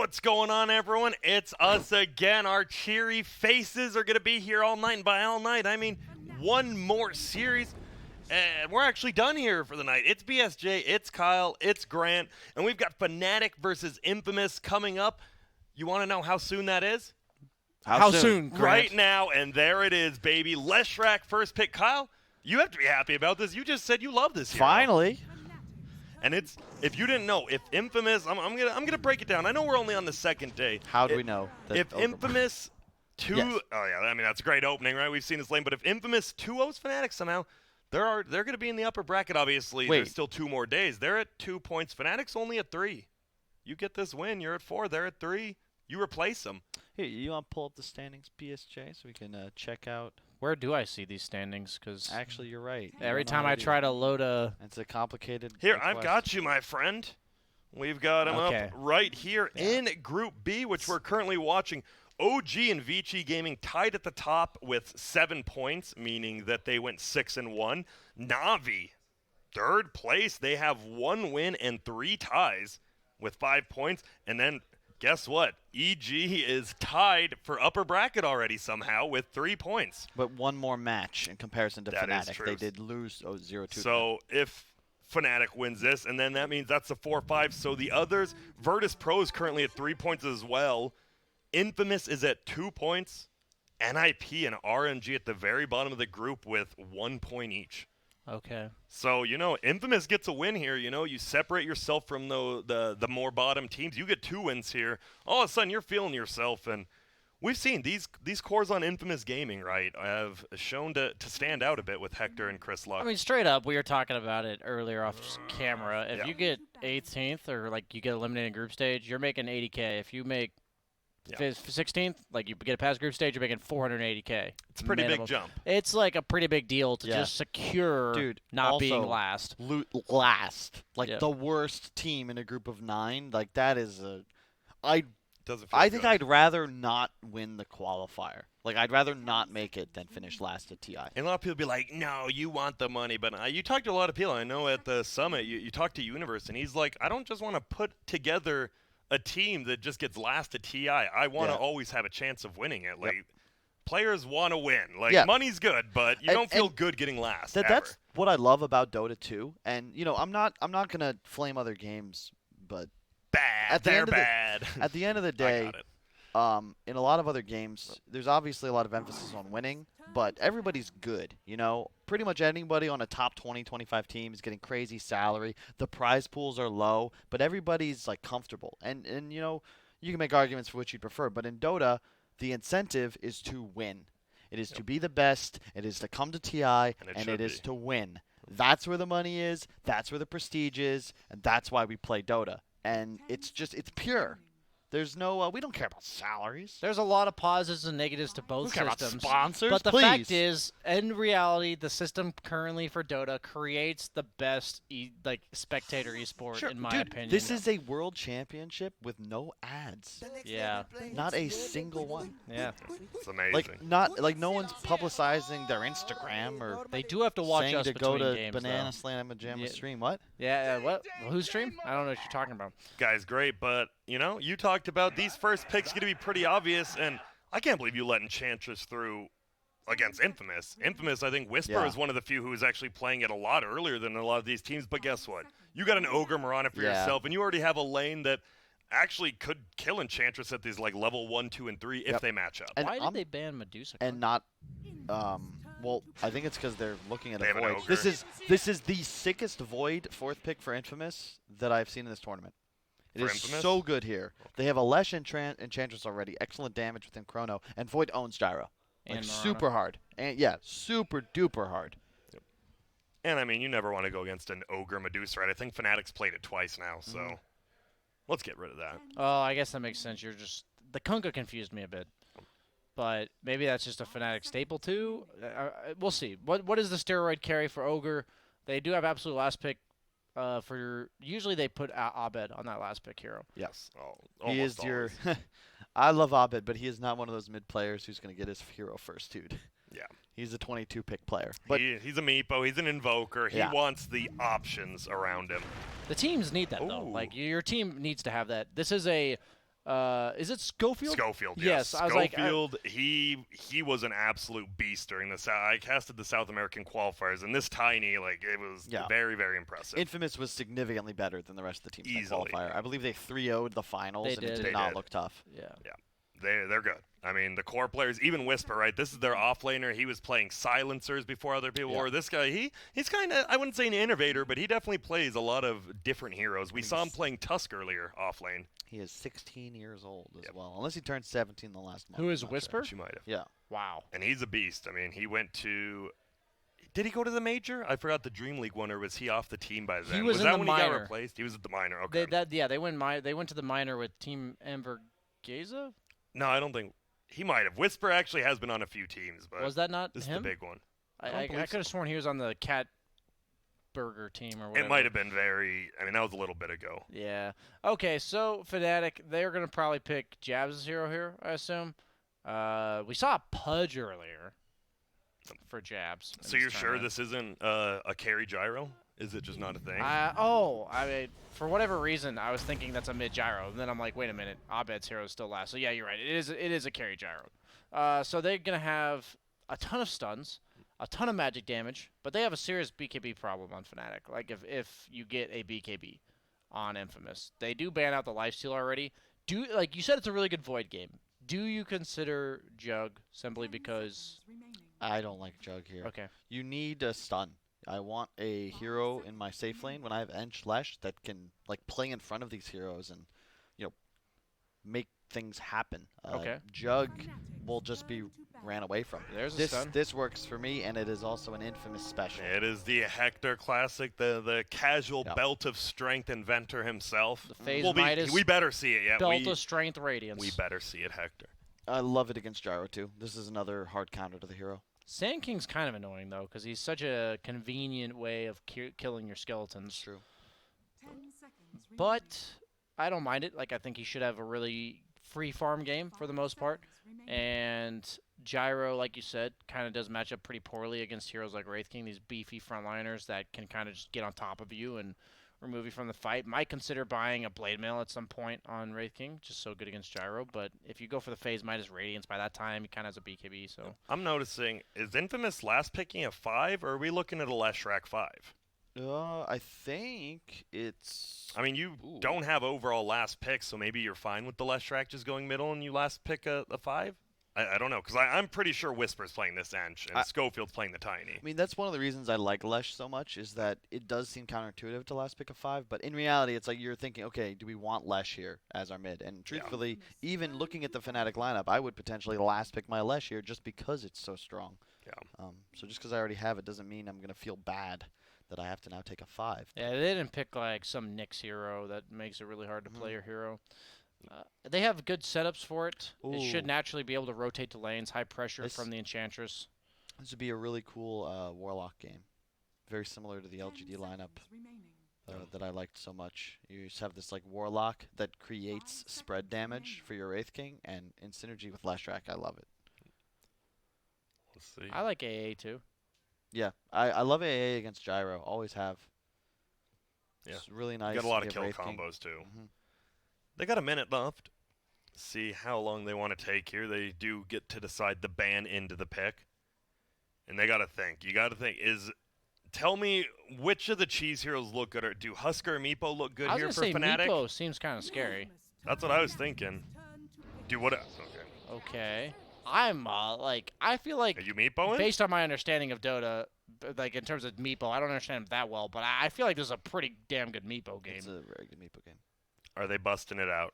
What's going on, everyone? It's us again. Our cheery faces are going to be here all night, and by all night, I mean one more series, and we're actually done here for the night. It's BSJ, it's Kyle, it's Grant, and we've got Fnatic versus Infamous coming up. You want to know how soon that is? How soon, Grant? Right now, and there it is, baby. Leshrac first pick. Kyle, you have to be happy about this. You just said you love this hero. Finally. And it's, if you didn't know, if Infamous, I'm gonna break it down. I know we're only on the second day. How do we know? If Infamous 2, Yes. oh yeah, I mean that's a great opening, right? We've seen this lane, but if Infamous 2-0s Fnatic somehow, they're gonna be in the upper bracket. Obviously, Wait. there's still 2 more days. They're at 2 points. Fnatic's only at 3. You get this win, you're at 4. They're at 3. You replace them. Hey, you want to pull up the standings, BSJ, so we can check out? Where do I see these standings? Because Actually, you're right. every time I try to load a... It's a complicated Here, request. I've got you, my friend. We've got them Okay. up right here in Group B, which we're currently watching. OG and Vici Gaming tied at the top with 7 points, meaning that they went 6-1. Na'Vi, third place. They have 1 win and 3 ties with 5 points. And then, guess what? EG is tied for upper bracket already somehow with 3 points. But one more match in comparison to That is Fnatic. true. They did lose 0-2. So if Fnatic wins this, and then that means that's a 4-5. So the others, Virtus Pro is currently at 3 points as well. Infamous is at 2 points. NIP and RNG at the very bottom of the group with 1 point each. Okay. So, Infamous gets a win here. You separate yourself from the more bottom teams. You get 2 wins here. All of a sudden, you're feeling yourself. And we've seen these cores on Infamous Gaming, right, have shown to stand out a bit with Hector and Chris Luck. I mean, straight up, we were talking about it earlier off camera. If Yeah. you get 18th or, you get eliminated in group stage, you're making 80K. If you make 16th, you get a past group stage, you're making 480K. It's a pretty minimum. big jump. It's a pretty big deal to just secure not being also, last. Last. Yeah. The worst team in a group of 9. That is a... Doesn't feel I think good. I'd rather not win the qualifier. I'd rather not make it than finish last at TI. And a lot of people be like, no, you want the money. But you talked to a lot of people. I know at the summit, you talked to Universe, and he's like, I don't just want to put together a team that just gets last at TI. I want to always have a chance of winning it. Players want to win. Money's good, but you don't feel good getting last. That's what I love about Dota 2. And, I'm not going to flame other games, but bad. They're bad. At the end of the I day, got it. in a lot of other games, there's obviously a lot of emphasis on winning, but everybody's good, Pretty much anybody on a top 20, 25 team is getting crazy salary. The prize pools are low, but everybody's, comfortable. And you can make arguments for which you'd prefer, but in Dota, the incentive is to win. It is to be the best. It is to come to TI, and it is to win. That's where the money is. That's where the prestige is, and that's why we play Dota. And it's pure. There's no, we don't care about salaries. There's a lot of positives and negatives to both We care about systems. sponsors, but the please. fact is, in reality, the system currently for Dota creates the best spectator esport, in my opinion. This is a world championship with no ads. Yeah. Not a single one. Yeah. It's amazing. No one's publicizing their Instagram or They do have to watch saying us to between go to games, Banana though. Slam and Jamma Yeah. stream. What? Yeah, what? Whose stream? I don't know what you're talking about. Guy's great, but, you talked about these first picks going to be pretty obvious, and I can't believe you let Enchantress through against Infamous. Infamous, I think Whisper is one of the few who is actually playing it a lot earlier than a lot of these teams, but guess what? You got an Ogre Mirana for yourself, and you already have a lane that actually could kill Enchantress at these level 1, 2, and 3 if they match up. And Why did they ban Medusa? And not, well, I think it's because they're looking at They a have an Void. Ogre. This is the sickest Void 4th pick for Infamous that I've seen in this tournament. It For is Infamous? so good here. They have a Lesh Enchantress already, excellent damage within Chrono, and Void owns Gyro. And Mirana. Super hard. And super duper hard. And, I mean, you never want to go against an Ogre Medusa, right? I think Fnatic's played it twice now, so let's get rid of that. Oh, I guess that makes sense. The Kunkka confused me a bit. But maybe that's just a Fnatic staple, too. We'll see. What is the steroid carry for Ogre? They do have absolute last pick. Usually they put Abed on that last pick hero. Yes. Almost He is your... always. I love Abed, but he is not one of those mid players who's going to get his hero first, dude. Yeah. He's a 22 pick player. But He's a Meepo. He's an Invoker. He wants the options around him. The teams need that, though. Ooh. Your team needs to have that. This is a Is it Schofield? Schofield, Yes. yes. I was like, Schofield, he was an absolute beast during the I casted the South American qualifiers, and this Ti9, like, it was very, very impressive. Infamous was significantly better than the rest of the teams in the Easily. qualifier. I believe they 3-0'd the finals, They and it did. did They not did. look tough. Yeah. They're good. I mean, the core players, even Whisper, right? This is their offlaner. He was playing silencers before other people were. This guy, he's kind of, I wouldn't say an innovator, but he definitely plays a lot of different heroes. We saw him playing Tusk earlier offlane. He is 16 years old as well, unless he turned 17 the last month. Who is I'm not Whisper? She might have. Yeah. Wow. And he's a beast. I mean, he went to. Did he go to the major? I forgot the Dream League one, or was he off the team by then? He was in that the when he minor. got replaced? He was at the minor. Okay. They went to the minor with Team Envergeza. No, I don't think he might have. Whisper actually has been on a few teams, but Was that not this him? is the big one. I could have sworn he was on the Cat Burger team or whatever. It might have been very. I mean, that was a little bit ago. Yeah. Okay, so Fnatic, they're gonna probably pick Jabs as hero here, I assume. We saw Pudge earlier for Jabs. So you're sure this isn't a carry gyro? Is it just not a thing? I mean, for whatever reason, I was thinking that's a mid gyro, and then I'm like, wait a minute, Abed's hero is still last. So yeah, you're right. It is a carry gyro. So they're gonna have a ton of stuns, a ton of magic damage, but they have a serious BKB problem on Fnatic. Like if you get a BKB on Infamous, they do ban out the lifesteal already. Like you said, it's a really good Void game. Do you consider Jug simply because? I don't like Jug here. Okay. You need a stun. I want a hero in my safe lane when I have Ench Lesh that can like play in front of these heroes and make things happen. Okay. Jug will just be ran away from. There's a stun. This works for me, and it is also an Infamous special. It is the Hector classic, the casual belt of strength inventor himself. The phase Midas. We better see it. Yeah, belt of strength radiance. We better see it, Hector. I love it against Gyro too. This is another hard counter to the hero. Sand King's kind of annoying though, because he's such a convenient way of killing your skeletons. True. But I don't mind it. Like I think he should have a really free farm game for the most part. And Gyro, like you said, kind of does match up pretty poorly against heroes like Wraith King, these beefy frontliners that can kind of just get on top of you and remove you from the fight. Might consider buying a Blade Mail at some point on Wraith King, just so good against Gyro. But if you go for the phase Midas Radiance, by that time he kind of has a BKB. So I'm noticing, is Infamous last picking a 5, or are we looking at a Leshrac 5? I think it's. I mean, you don't have overall last pick, so maybe you're fine with the Leshrac just going middle and you last pick a 5? I don't know, because I'm pretty sure Whisper's playing this Ench, and Schofield's playing the Ti9. I mean, that's one of the reasons I like Lesh so much, is that it does seem counterintuitive to last pick a 5, but in reality, it's like you're thinking, okay, do we want Lesh here as our mid? And truthfully, even looking at the Fnatic lineup, I would potentially last pick my Lesh here just because it's so strong. Yeah. So just because I already have it doesn't mean I'm going to feel bad that I have to now take a 5. yeah, they didn't pick like some Nyx hero that makes it really hard to play your hero. They have good setups for it. It should naturally be able to rotate to lanes, high pressure from the Enchantress. This would be a really cool Warlock game. Very similar to the LGD lineup that I liked so much. You just have this like Warlock that creates spread damage for your Wraith King, and in synergy with Leshrac, I love it. Let's see. I like AA too. Yeah, I love AA against Gyro. Always have. Yeah. It's really nice. Got a lot of to kill get Wraith King. combos, too. They got a minute left. See how long they want to take here. They do get to decide the ban into the pick. And they got to think. You got to think, tell me which of the cheese heroes look good. Or do Husker or Meepo look good here for I was gonna say Fnatic? Meepo seems kind of scary. That's what I was thinking. Do what? Okay. Okay. I'm I feel like Are you Meepoing? based on my understanding of Dota, like in terms of Meepo, I don't understand him that well, but I feel like this is a pretty damn good Meepo game. It's a very good Meepo game. Are they busting it out?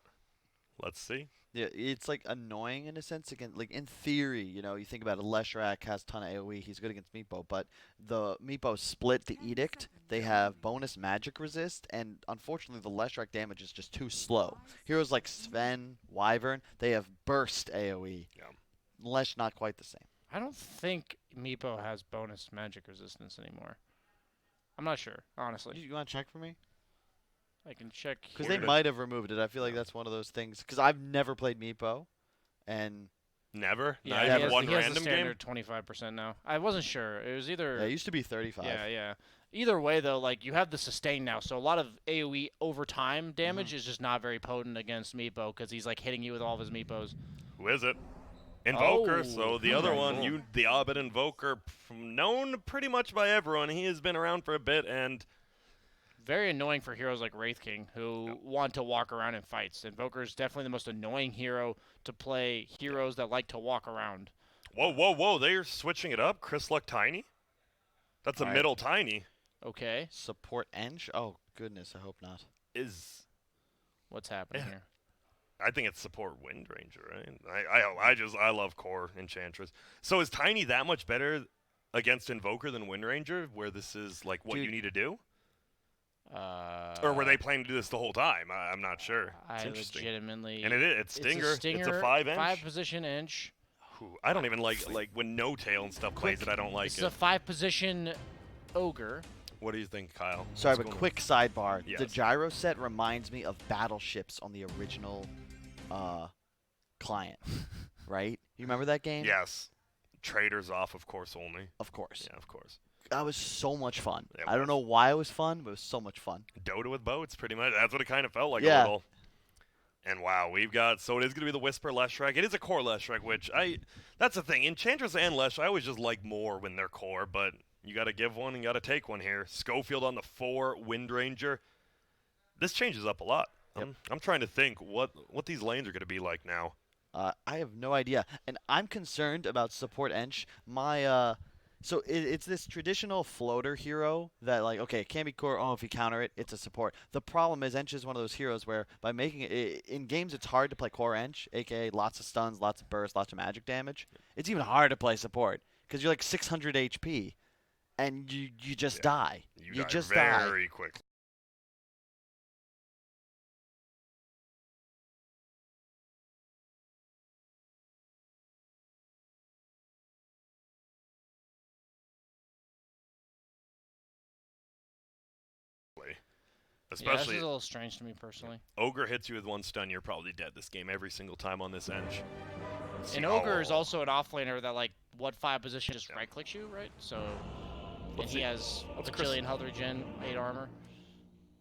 Let's see. Yeah, it's like annoying in a sense. Again, like in theory, you think about it, Leshrac has a ton of AoE. He's good against Meepo, but the Meepo split the Edict. They have bonus magic resist, and unfortunately, the Leshrac damage is just too slow. Heroes like Sven, Wyvern, they have burst AoE. Yeah. Lesh not quite the same. I don't think Meepo has bonus magic resistance anymore. I'm not sure, honestly. You want to check for me? I can check. Because they might have removed it. I feel like that's one of those things. Because I've never played Meepo, and Never? Yeah, Not he even one has the random game? standard 25% now. I wasn't sure. It was either. yeah, it used to be 35. Yeah. Either way, though, like you have the sustain now, so a lot of AoE over time damage is just not very potent against Meepo because he's like hitting you with all of his Meepos. Who is it? Invoker. Oh, So the other one, cool. the Orbit Invoker, known pretty much by everyone. He has been around for a bit, and Very annoying for heroes like Wraith King who want to walk around in fights. Invoker is definitely the most annoying hero to play heroes that like to walk around. whoa! They're switching it up. Chris Luck Tiny. That's a All right. middle Tiny. Okay, Support Eng? Oh, goodness, I hope not. Is what's happening here? I think it's support Wind Ranger, right? I love core Enchantress. So is Tiny that much better against Invoker than Wind Ranger, where this is like what Dude. you need to do? Or were they planning to do this the whole time? I'm not sure. It's I interesting. legitimately. And it's Stinger. It's a It's a 5-inch. 5-position inch. Ooh, I don't even like when No Tail and stuff plays it. I don't like This it. is a 5-position ogre. What do you think, Kyle? Sorry, What's but going quick sidebar. The Yes. gyro set reminds me of battleships on the original client, right? You remember that game? on? Yes. Traders off, of course, only. Of course. Yeah, of course. That was so much fun. It I don't was. know why it was fun, but it was so much fun. Dota with boats, pretty much. That's what it kind of felt like Yeah. a little. And wow, we've got, so it is going to be the Whisper Leshrac. It is a core Leshrac, which that's the thing. Enchantress and Lesh, I always just like more when they're core, but you got to give one and got to take one here. Schofield on the 4, Wind Ranger. This changes up a lot. Yep. I'm trying to think what these lanes are going to be like now. I have no idea, and I'm concerned about support Ench. My so it's this traditional floater hero that like okay, it can be core. Oh, if you counter it, it's a support. The problem is Ench is one of those heroes where by making it in games, it's hard to play core Ench, aka lots of stuns, lots of bursts, lots of magic damage. It's even hard to play support because you're like 600 HP, and you just die. You die just die. very quick. Yeah, this Especially is a little strange to me personally. Ogre hits you with one stun, you're probably dead this game every single time on this Ench. And Ogre is also an offlaner that like what 5 position just right clicks you, right? So and Let's he see. has a What's Chris- bajillion health regen, 8 armor.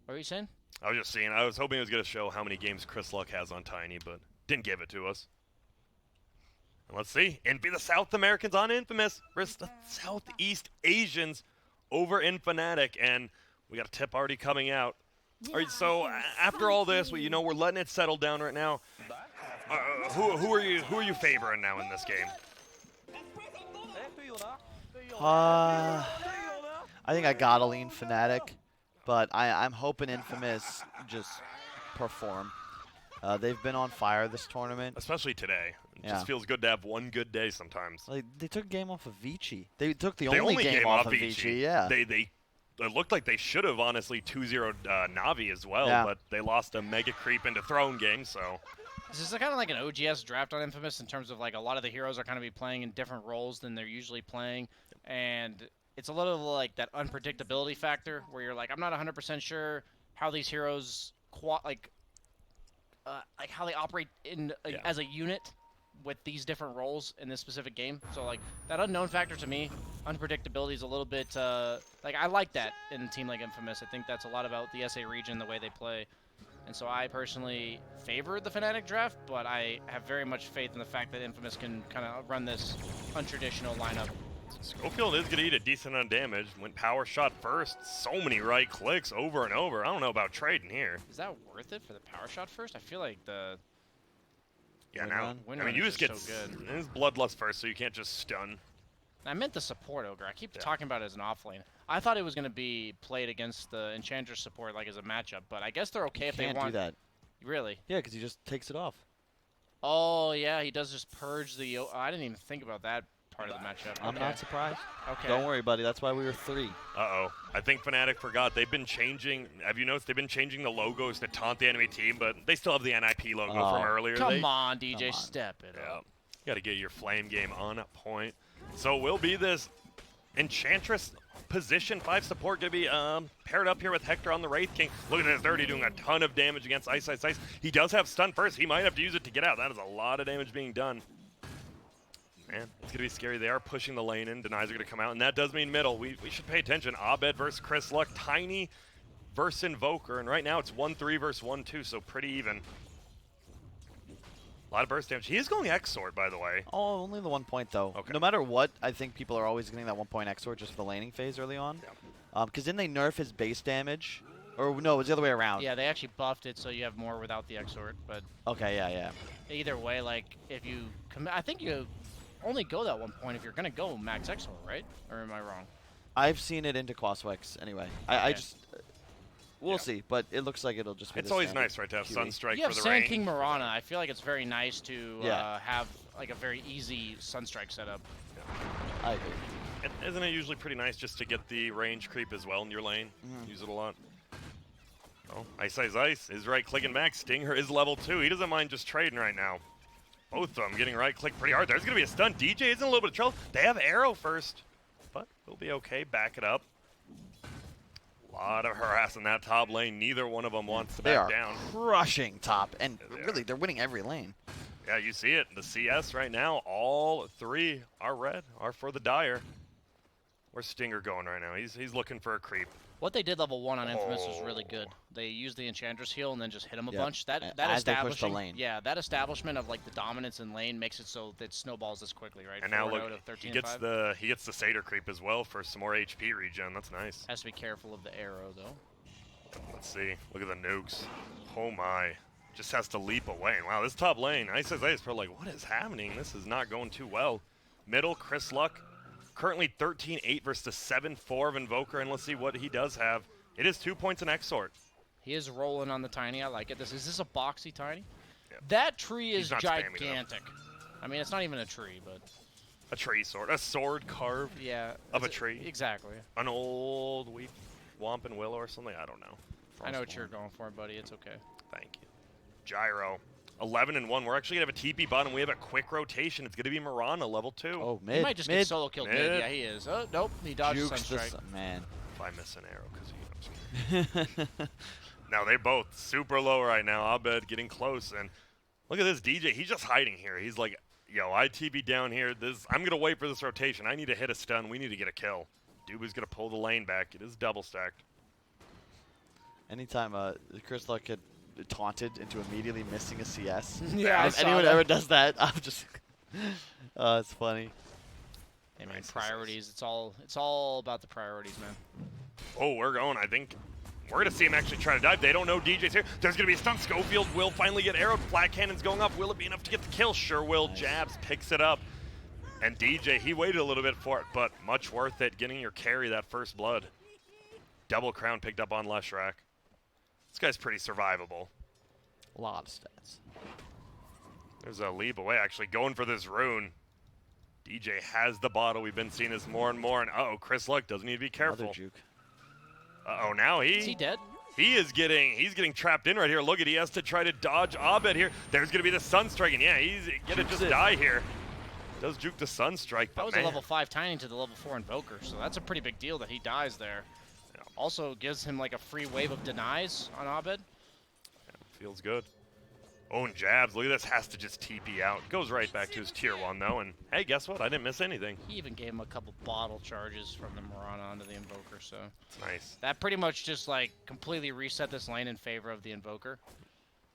What are you saying? I was just seeing. I was hoping it was going to show how many games Chris Luck has on Tiny, but didn't give it to us. And let's see. And be the South Americans on Infamous versus the Southeast Asians over in Fnatic. And we got a tip already coming out. All right, so after all this, we're letting it settle down right now. Who are you favoring now in this game? I think I gotta lean Fnatic, but I'm hoping Infamous just perform. They've been on fire this tournament. Especially today. It Yeah. just feels good to have one good day sometimes. Like they took a game off of Vici. They took the They only game off of Vici. Yeah. It looked like they should have honestly 2-0 Navi as well, Yeah. but they lost a mega creep into throne game, so This is kind of like an OGS draft on Infamous in terms of like a lot of the heroes are kind of be playing in different roles than they're usually playing, and it's a little like that unpredictability factor where you're like, I'm not 100% sure how these heroes like how they operate in as a unit with these different roles in this specific game. So like that unknown factor to me, unpredictability is a little bit like I like that in a team like Infamous. I think that's a lot about the SA region, the way they play. And so I personally favor the Fnatic draft, but I have very much faith in the fact that Infamous can kind of run this untraditional lineup. Schofield is going to eat a decent amount of damage. Went power shot first. So many right clicks over and over. I don't know about trading here. Is that worth it for the power shot first? I feel like the Yeah, Wind now. run? Wind I mean, run you is just get so good. It's bloodlust first, so you can't just stun. I meant the support ogre. I keep talking about it as an offlane. I thought it was going to be played against the Enchantress support like as a matchup, but I guess they're okay if they Can't want. do that. Really? Yeah, because he just takes it off. Oh yeah, he does just purge the. I didn't even think about that part of the matchup. I'm Okay. not surprised. Okay. Don't worry, buddy. That's why we were 3. Uh-oh. I think Fnatic forgot. They've been changing. Have you noticed they've been changing the logos to taunt the enemy team, but they still have the NIP logo from earlier. Come on, DJ, Come on. step it Yeah. up. Got to get your flame game on point. So will be this Enchantress position 5 support going to be paired up here with Hector on the Wraith King. Look at this, they're already doing a ton of damage against Ice. He does have stun first. He might have to use it to get out. That is a lot of damage being done. Man, it's going to be scary. They are pushing the lane in. Denies are going to come out, and that does mean middle. We should pay attention. Abed versus Chris Luck. Ti9 versus Invoker, and right now it's 1-3 versus 1-2, so pretty even. A lot of burst damage. He is going X-Sword, by the way. Oh, only the 1 point, though. Okay. No matter what, I think people are always getting that 1 point X-Sword just for the laning phase early on. Because then they nerf his base damage. Or no, it was the other way around. Yeah, they actually buffed it so you have more without the X-Sword, but Okay, yeah. either way, like, if you I think you only go that 1 point if you're gonna go max X-Sword, right? Or am I wrong? I've seen it into Quaswex anyway. I just... We'll see, but it looks like it'll just be It's the always standard nice, right, to have QE. Sunstrike You have for the Sand range. King Mirana. I feel like it's very nice to Yeah. have like a very easy Sunstrike setup. I agree. And isn't it usually pretty nice just to get the range creep as well in your lane? Use it a lot. Oh, Ice is right clicking back. Stinger is level 2. He doesn't mind just trading right now. Both of them getting right click pretty hard. There's going to be a stun. DJ is in a little bit of trouble. They have arrow first, but they'll be okay. Back it up. A lot of harass in that top lane. Neither one of them wants to They back are down. crushing top, and Yeah, they really, they're winning every lane. Yeah, you see it. The CS right now, all three are red, are for the Dire. Where's Stinger going right now? He's looking for a creep. What they did level 1 on Infamous was really good. They used the Enchantress heal and then just hit him a Yep. bunch. That As they push the establishing, lane. yeah, that establishment of like the dominance in lane makes it so that snowballs this quickly, right? And now 4-0 look, to 13 he gets the Satyr creep as well for some more HP regen. That's nice. Has to be careful of the arrow though. Let's see. Look at the nukes. Oh my. Just has to leap away. And wow, this top lane, Ice is probably like, what is happening? This is not going too well. Middle, Chris Luck, currently 13-8 versus the 7-4 of Invoker, and let's see what he does have. It is 2 points in X-Sword. He is rolling on the Tiny. I like it. Is this a boxy Tiny? Yep. That tree He's is not spamming it gigantic. I mean, it's not even a tree, but A tree sword. A sword carved yeah. of a Is it- tree. Exactly. An old Wampin Willow or something? I don't know. I know what you're going for, buddy. It's okay. Thank you. Gyro. 11-1. We're actually going to have a TP bottom. We have a quick rotation. It's going to be Mirana, level 2. Oh, He mid, might just mid. get solo killed. Mid. Mid. Yeah, he is. Oh, nope. He dodged Jukes the Sunstrike. man. If I miss an arrow, because now they both super low right now. Abed getting close, and look at this DJ. He's just hiding here. He's like, yo, I TP down here. I'm going to wait for this rotation. I need to hit a stun. We need to get a kill. Duba's going to pull the lane back. It is double stacked. Anytime Chris Luck had taunted into immediately missing a CS. Yeah, I If saw anyone that. ever does that, I'm just... it's funny. Hey, man, Nice. priorities. It's all about the priorities, man. Oh, we're going. I think we're going to see him actually try to dive. They don't know DJ's here. There's going to be a stun. Schofield will finally get arrowed. Flat cannon's going up. Will it be enough to get the kill? Sure will. Nice. Jabs picks it up. And DJ, he waited a little bit for it, but much worth it getting your carry that first blood. Double crown picked up on Leshrac. This guy's pretty survivable. A lot of stats. There's a leap away, actually, going for this rune. DJ has the bottle. We've been seeing this more and more. And uh-oh, Chris Luck does need to be careful. Another juke. Uh-oh, now Is he dead? he's getting trapped in right here. Look at, he has to try to dodge Abed here. There's going to be the Sunstrike, and yeah, he's going to just die here. Does juke the Sunstrike, but That was man. a level 5 Tiny to the level 4 Invoker, so that's a pretty big deal that he dies there. Yeah. Also gives him like a free wave of denies on Abed. Feels good. Oh, and Jabs, look at this, has to just TP out. Goes right back to his tier 1, though, and hey, guess what? I didn't miss anything. He even gave him a couple bottle charges from the Mirana onto the Invoker, so It's nice. that pretty much just like completely reset this lane in favor of the Invoker.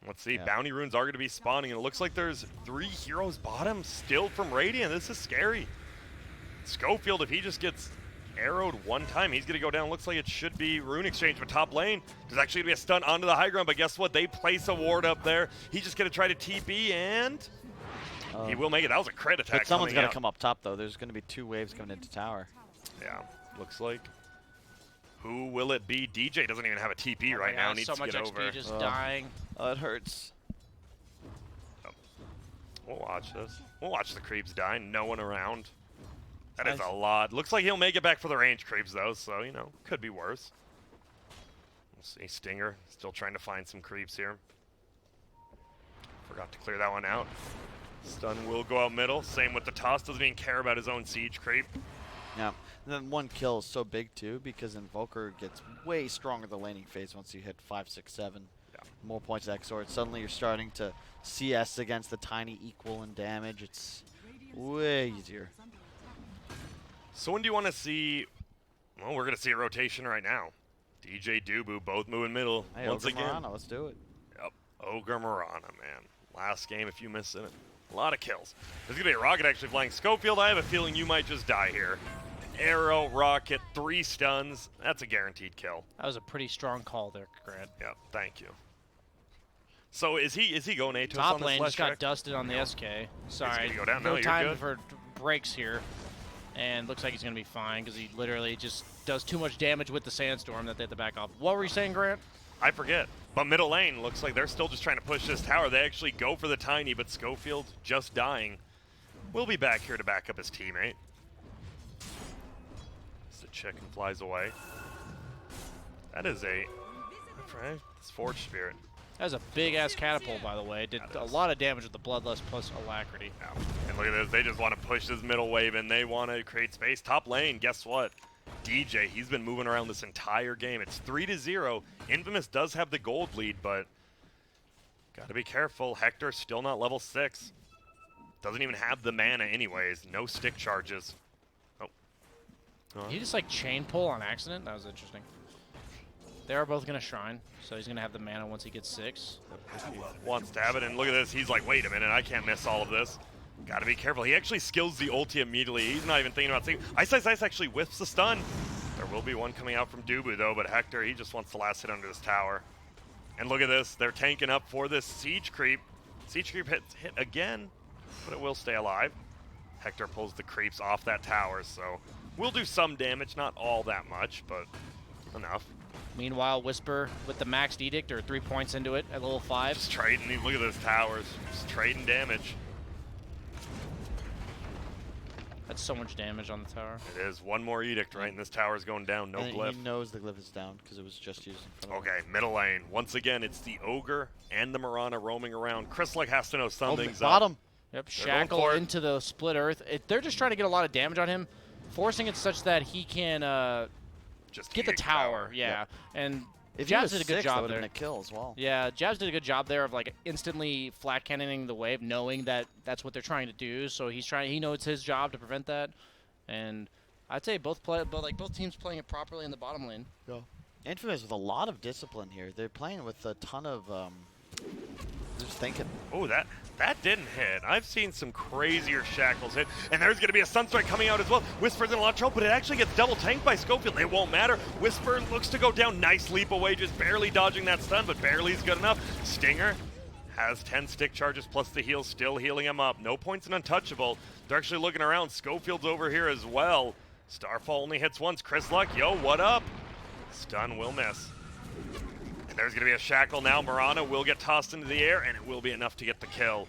Let's see, Yeah. bounty runes are going to be spawning, and it looks like there's 3 heroes bottom still from Radiant. This is scary. Schofield, if he just gets arrowed one time, he's going to go down. Looks like it should be rune exchange, but top lane, there's actually going to be a stun onto the high ground, but guess what? They place a ward up there. He's just going to try to TP, and he will make it. That was a crit attack. But someone's got got to come up top, though. There's going to be 2 waves coming into tower. Yeah, looks like. Who will it be? DJ doesn't even have a TP Oh right my now. God, Needs so to much get XP over. just Oh. dying. Oh, it hurts. We'll watch this. We'll watch the creeps die. No one around. That is Nice. a lot. Looks like he'll make it back for the range creeps, though, so, you know, could be worse. We'll see. Stinger still trying to find some creeps here. Forgot to clear that one out. Stun will go out middle. Same with the toss. Doesn't even care about his own siege creep. Yeah. And then 1 kill is so big, too, because Invoker gets way stronger the laning phase once you hit 5, 6, 7. Yeah. More points of X-Sword. Suddenly you're starting to CS against the Tiny equal in damage. It's Way easier. So when do you want to see? Well, we're gonna see a rotation right now. DJ Dubu both moving middle Hey, once Ogre again. Marana, let's do it. Yep, Ogre Marana, man. Last game, if you miss it, a lot of kills. There's gonna be a rocket actually flying. Schofield, I have a feeling you might just die here. Arrow, rocket, 3 stuns. That's a guaranteed kill. That was a pretty strong call there, Grant. Yep, thank you. So is he going Atos Top on this lane flash just got track? dusted on the SK. Sorry, gonna go down. no No, you're time good. for breaks here. And looks like he's going to be fine because he literally just does too much damage with the sandstorm that they have to back off. What were you saying, Grant? I forget. But middle lane looks like they're still just trying to push this tower. They actually go for the Tiny, but Schofield just dying. We'll be back here to back up his teammate. As the chicken flies away. That is it's Forge Spirit. That was a big-ass catapult, by the way. Did a lot of damage with the Bloodlust plus Alacrity. Yeah. And look at this. They just want to push this middle wave, and they want to create space. Top lane, guess what? DJ, he's been moving around this entire game. It's 3-0. Infamous does have the gold lead, but got to be careful. Hector's still not level 6. Doesn't even have the mana anyways. No stick charges. Oh. Did he just, like, chain pull on accident? That was interesting. They are both going to Shrine, so he's going to have the mana once he gets 6. He wants to have it, and look at this. He's like, wait a minute, I can't miss all of this. Got to be careful. He actually skills the ulti immediately. He's not even thinking about saving. Ice actually whiffs the stun. There will be one coming out from Dubu, though, but Hector, he just wants the last hit under this tower. And look at this. They're tanking up for this siege creep. Siege creep hit again, but it will stay alive. Hector pulls the creeps off that tower, so we'll do some damage. Not all that much, but enough. Meanwhile, Whisper with the maxed edict, or 3 points into it at level 5. Just trading. Look at those towers. Just trading damage. That's so much damage on the tower. It is. One more edict, right? And this tower's going down. No And glyph. he knows the glyph is down because it was just used in front of him. Okay, middle lane. Once again, it's the Ogre and the Marana roaming around. Chris has to know Oh, something's bottom. Yep, They're going Shackle for it. into the split earth. They're just trying to get a lot of damage on him, forcing it such that he can Just get the eating tower. Yeah, and If he was Jabs did a good 6, that job would have there. been a kill as well. Yeah, Jabs did a good job there of like instantly flat cannoning the wave, knowing that that's what they're trying to do. So he knows it's his job to prevent that. And I'd say both teams playing it properly in the bottom lane. Yeah. Infamous with a lot of discipline here. They're playing with a ton of just thinking. Oh, that didn't hit. I've seen some crazier shackles hit. And there's going to be a Sunstrike coming out as well. Whisper's in a lot of trouble, but it actually gets double tanked by Schofield. It won't matter. Whisper looks to go down. Nice leap away, just barely dodging that stun, but barely is good enough. Stinger has 10 stick charges plus the heal, still healing him up. No points in Untouchable. They're actually looking around. Schofield's over here as well. Starfall only hits once. Chris Luck, yo, what up? Stun will miss. And there's going to be a shackle now. Marana will get tossed into the air, and it will be enough to get the kill.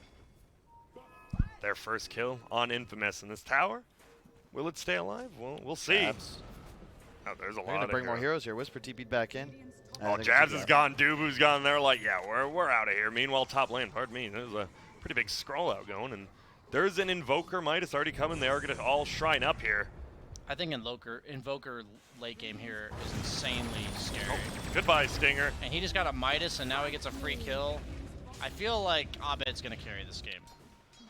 Their first kill on Infamous in this tower. Will it stay alive? Well, we'll see. Jabs. Oh, there's a They're lot going of to bring more heroes here. Whisper TP'd back in. Oh, Jabs is gone. Dubu's gone. They're like, yeah, we're out of here. Meanwhile, top lane, pardon me, there's a pretty big scroll out going, and there's an Invoker Midas already coming. They are going to all shrine up here. I think Invoker late game here is insanely scary. Oh, goodbye, Stinger. And he just got a Midas, and now he gets a free kill. I feel like Abed's going to carry this game,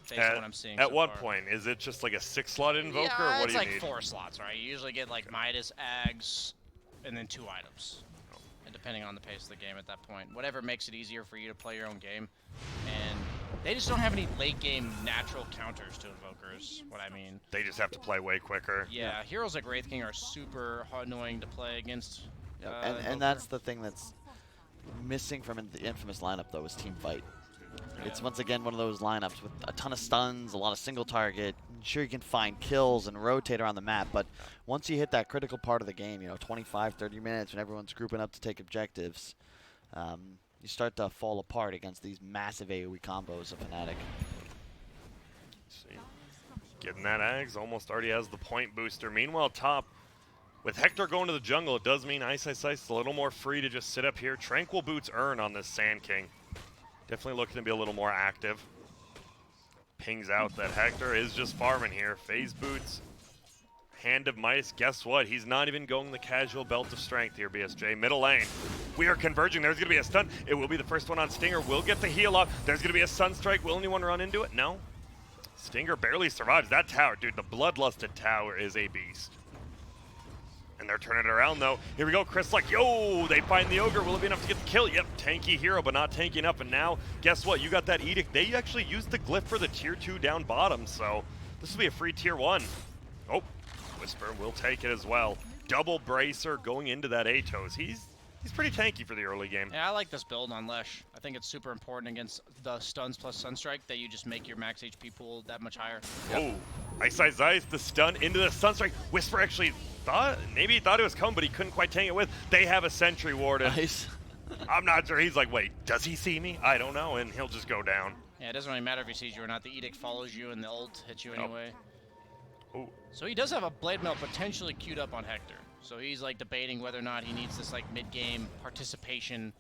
based on what I'm seeing At so what far. point? Is it just like a 6-slot Invoker, Yeah, or what it's do you like need? 4 slots, right? You usually get like Midas, Ags, and then 2 items. And depending on the pace of the game at that point. Whatever makes it easier for you to play your own game. And they just don't have any late game natural counters to Invokers, what I mean. They just have to play way quicker. Yeah, heroes like Wraith King are super annoying to play against. And Invoker. that's the thing that's missing from the Infamous lineup, though, is team fight. It's once again one of those lineups with a ton of stuns, a lot of single target. Sure, you can find kills and rotate around the map, but once you hit that critical part of the game, 25, 30 minutes when everyone's grouping up to take objectives, you start to fall apart against these massive AoE combos of Fnatic. See. Getting that Ags, almost already has the point booster. Meanwhile, top, with Hector going to the jungle, it does mean Ice is a little more free to just sit up here. Tranquil Boots earn on this Sand King. Definitely looking to be a little more active. Pings out that Hector is just farming here. Phase Boots, Hand of Midas. Guess what? He's not even going the casual Belt of Strength here, BSJ. Middle lane. We are converging. There's going to be a stun. It will be the first one on Stinger. We'll get the heal off. There's going to be a Sunstrike. Will anyone run into it? No. Stinger barely survives that tower. Dude, the bloodlusted tower is a beast. And they're turning it around, though. Here we go, Chris like, yo, they find the Ogre. Will it be enough to get the kill? Yep, tanky hero, but not tanky enough. And now, guess what? You got that Edict. They actually used the glyph for the tier 2 down bottom, so this will be a free tier 1. Oh, Whisper will take it as well. Double Bracer going into that Atos. He's pretty tanky for the early game. Yeah, I like this build on Lesh. I think it's super important against the stuns plus Sunstrike that you just make your max HP pool that much higher. Oh, Ice, the stun into the Sunstrike. Whisper actually maybe he thought it was coming, but he couldn't quite tank it with. They have a Sentry Warden. Nice. I'm not sure. He's like, wait, does he see me? I don't know, and he'll just go down. Yeah, it doesn't really matter if he sees you or not. The Edict follows you, and the ult hits you anyway. Ooh. So he does have a Blade Mail potentially queued up on Hector. So he's like debating whether or not he needs this like mid-game participation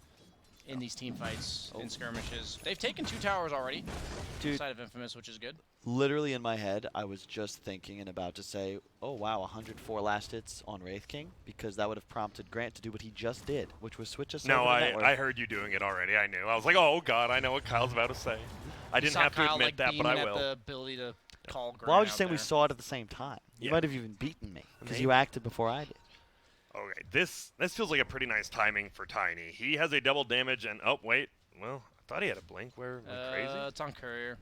in these team fights, in skirmishes. They've taken 2 towers already, outside of Infamous, which is good. Literally in my head, I was just thinking and about to say, oh wow, 104 last hits on Wraith King, because that would have prompted Grant to do what he just did, which was switch us over to network. I heard you doing it already. I knew. I was like, oh god, I know what Kyle's about to say. I didn't have to admit that, but I will. The ability to call Grant. Well, I was just saying we saw it at the same time. You Yeah. might have even beaten me, because you acted before I did. Okay, this feels like a pretty nice timing for Tiny. He has a double damage, and oh wait, well, I thought he had a blink. Where crazy? It's on Courier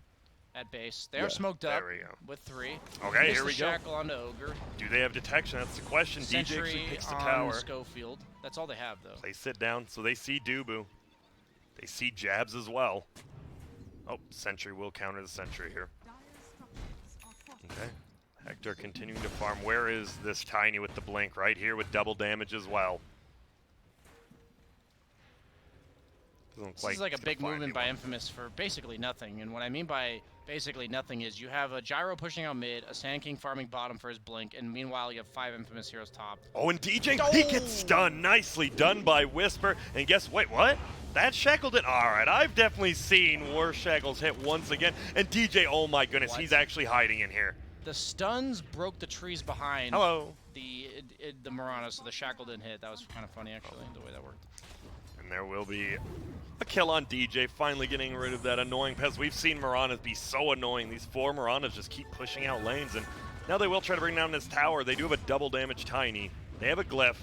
at base. They are smoked up There we go. with 3. Okay, here we go. Shackle onto Ogre. Do they have detection? That's the question. DJ actually Sentry picks the on tower. Schofield. That's all they have, though. They sit down, so they see Dubu. They see Jabs as well. Oh, Sentry will counter the Sentry here. Okay. Hector continuing to farm. Where is this Tiny with the blink? Right here with double damage as well. This is like a big movement by Infamous for basically nothing. And what I mean by basically nothing is you have a Gyro pushing out mid, a Sand King farming bottom for his blink, and meanwhile you have 5 Infamous heroes top. Oh, and DJ, he gets stunned. Nicely done by Whisper. And guess, wait, what? That shackled it. All right, I've definitely seen worse shackles hit once again. And DJ, oh my goodness, he's actually hiding in here. The stuns broke the trees behind the Mirana, so the shackle didn't hit. That was kind of funny, actually, the way that worked. And there will be a kill on DJ, finally getting rid of that annoying Pez. We've seen Miranas be so annoying. These 4 Miranas just keep pushing out lanes, and now they will try to bring down this tower. They do have a double damage Tiny. They have a glyph.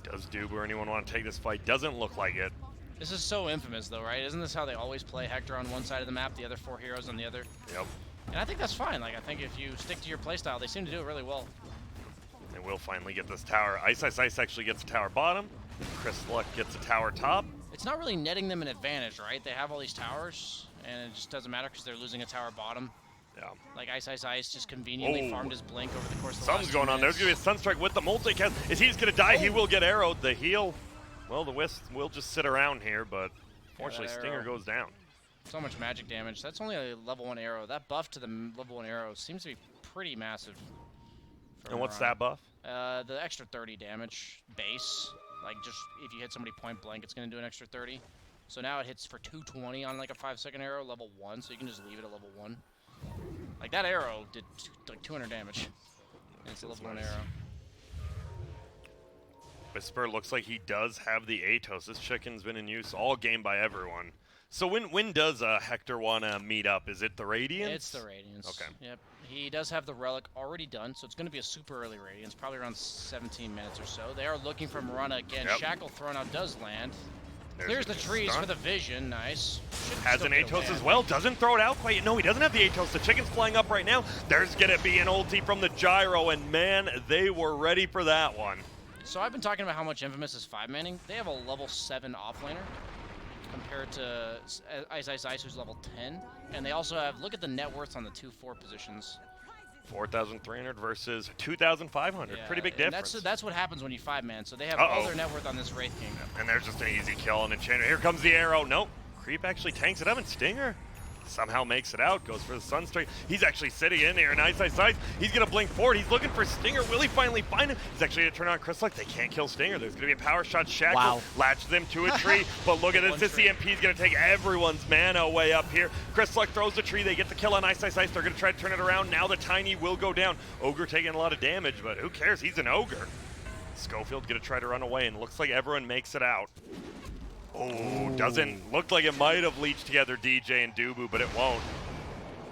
Does Doob or anyone want to take this fight? Doesn't look like it. This is so Infamous, though, right? Isn't this how they always play? Hector on one side of the map, the other 4 heroes on the other? Yep. And I think that's fine. Like, I think if you stick to your playstyle, they seem to do it really well. They will finally get this tower. Ice actually gets a tower bottom. Chris Luck gets a tower top. It's not really netting them an advantage, right? They have all these towers, and it just doesn't matter because they're losing a tower bottom. Yeah. Like Ice just conveniently farmed his blink over the course of the Something's going on. There's going to be a Sunstrike with the multicast. If he's going to die, he will get arrowed. The heal, well, the Wisp will just sit around here, but fortunately Stinger goes down. So much magic damage. That's only a level 1 arrow. That buff to the level 1 arrow seems to be pretty massive. And what's that buff? The extra 30 damage base. Like, just if you hit somebody point blank, it's going to do an extra 30. So now it hits for 220 on like a 5-second arrow, level 1, so you can just leave it at level 1. Like, that arrow did like 200 damage. And it's a level 1 arrow. Whisper looks like he does have the Atos. This chicken's been in use all game by everyone. So when does Hector want to meet up? Is it the Radiance? It's the Radiance. Okay. Yep. He does have the Relic already done, so it's going to be a super early Radiance, probably around 17 minutes or so. They are looking for Mirana again. Yep. Shackle thrown out does land. There's Clears the trees stun. for the vision. Nice. Has an Atos as well. Doesn't throw it out quite. No, he doesn't have the Atos. The chicken's flying up right now. There's going to be an ulti from the Gyro, and man, they were ready for that one. So I've been talking about how much Infamous is 5-manning. They have a level 7 offlaner compared to Ice, who's level 10. And they also have, look at the net worths on the 2-4 positions. 4,300 versus 2,500. Yeah, Pretty big difference. That's what happens when you 5-man. So they have all their net worth on this Wraith King. And there's just an easy kill on Enchanter. Here comes the arrow. Nope. Creep actually tanks it up, and Stinger somehow makes it out. Goes for the Sunstrike. He's actually sitting in there. Nice. He's going to blink forward. He's looking for Stinger. Will he finally find him? He's actually going to turn on Chris Luck. They can't kill Stinger. There's going to be a power shot. Shackle latches him to a tree. But look at this. This EMP is going to take everyone's mana away up here. Chris Luck throws the tree. They get the kill on Ice. They're going to try to turn it around. Now the Tiny will go down. Ogre taking a lot of damage, but who cares? He's an Ogre. Schofield going to try to run away, and looks like everyone makes it out. Oh, doesn't look like it might have leached together DJ and Dubu, but it won't.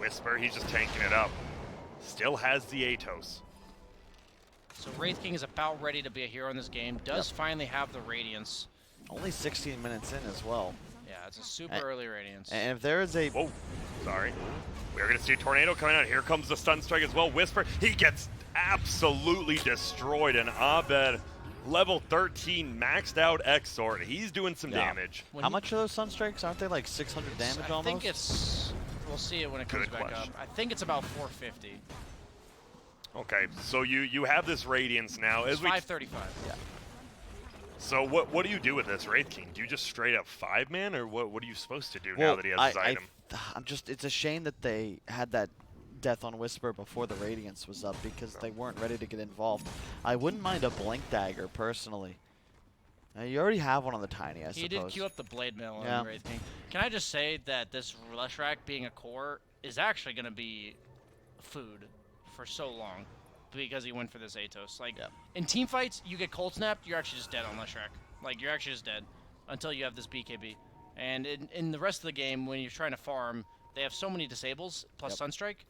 Whisper, he's just tanking it up. Still has the Atos. So Wraith King is about ready to be a hero in this game. Does finally have the Radiance. Only 16 minutes in as well. Yeah, it's a super early Radiance. And if there is a... Whoa, sorry. We're going to see a Tornado coming out. Here comes the Stun Strike as well. Whisper, he gets absolutely destroyed. And Abed, level 13, maxed out Exort. He's doing some damage. How much are those Sunstrikes? Aren't they like 600 damage almost? I think it's... We'll see it when it comes back up. I think it's about 450. Okay, so you have this Radiance now. It's 535. Yeah. So what do you do with this Wraith King? Do you just straight up 5-man, or what are you supposed to do now that he has his item? It's a shame that they had that Death on Whisper before the Radiance was up because they weren't ready to get involved. I wouldn't mind a Blink Dagger, personally. You already have one on the Ti9, I suppose. He did queue up the Blade Mill on Wraith King. Can I just say that this Leshrac being a core is actually going to be food for so long because he went for this Atos. Like, in team fights, you get cold snapped, you're actually just dead on Leshrac. Like, you're actually just dead until you have this BKB. And in the rest of the game, when you're trying to farm, they have so many disables plus Sunstrike.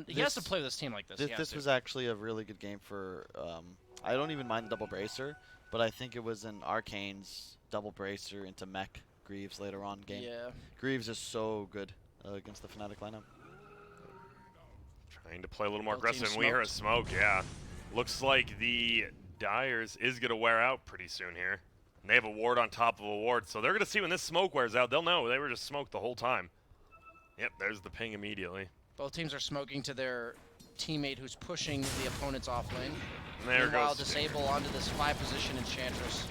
He has to play with this team like this. This was actually a really good game for... I don't even mind the double bracer, but I think it was an Arcane's double bracer into Mech Greaves later on game. Yeah. Greaves is so good against the Fnatic lineup. Trying to play a little more aggressive, and we hear a smoke, Looks like the Dyers is going to wear out pretty soon here. And they have a ward on top of a ward, so they're going to see when this smoke wears out. They'll know they were just smoked the whole time. Yep, there's the ping immediately. Both teams are smoking to their teammate who's pushing the opponent's off lane. And there Meanwhile, goes Disable onto this 5 position Enchantress.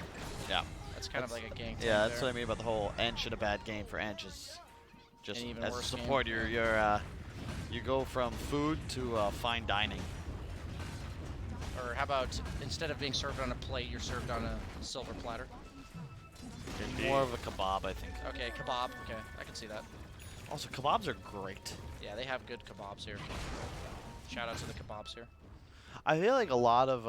Yeah. That's kind of like a gank. Yeah, that's what I mean about the whole Ench in a bad game for Ench is just as a support, you go from food to fine dining. Or how about instead of being served on a plate, you're served on a silver platter? More of a kebab, I think. Okay, kebab. Okay, I can see that. Also, kebabs are great. Yeah, they have good kebabs here. Shout out to the kebabs here. I feel like a lot of...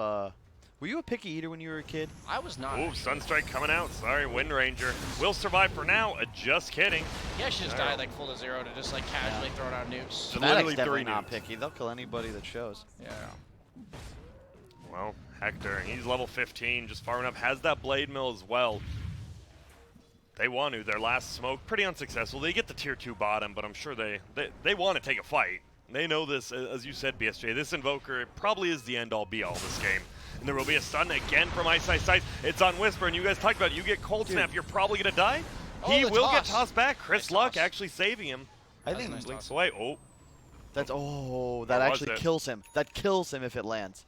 were you a picky eater when you were a kid? I was not. Ooh, Sunstrike coming out. Sorry, Wind Ranger. Will survive for now. Just kidding. Yeah, she just died like full to 0 to just like casually throwing out nukes. Fnatic's definitely not picky. They'll kill anybody that shows. Yeah. Well, Hector, he's level 15, just far enough. Has that Blade Mill as well. They want to. Their last smoke, pretty unsuccessful. They get the tier 2 bottom, but I'm sure they want to take a fight. They know this, as you said, BSJ. This Invoker probably is the end-all, be-all this game. And there will be a stun again from Ice. It's on Whisper, and you guys talked about it. You get Cold Snap, you're probably going to die. He will get tossed back. Chris Luck actually saving him. I think he blinks away. Oh. That actually kills him. That kills him if it lands.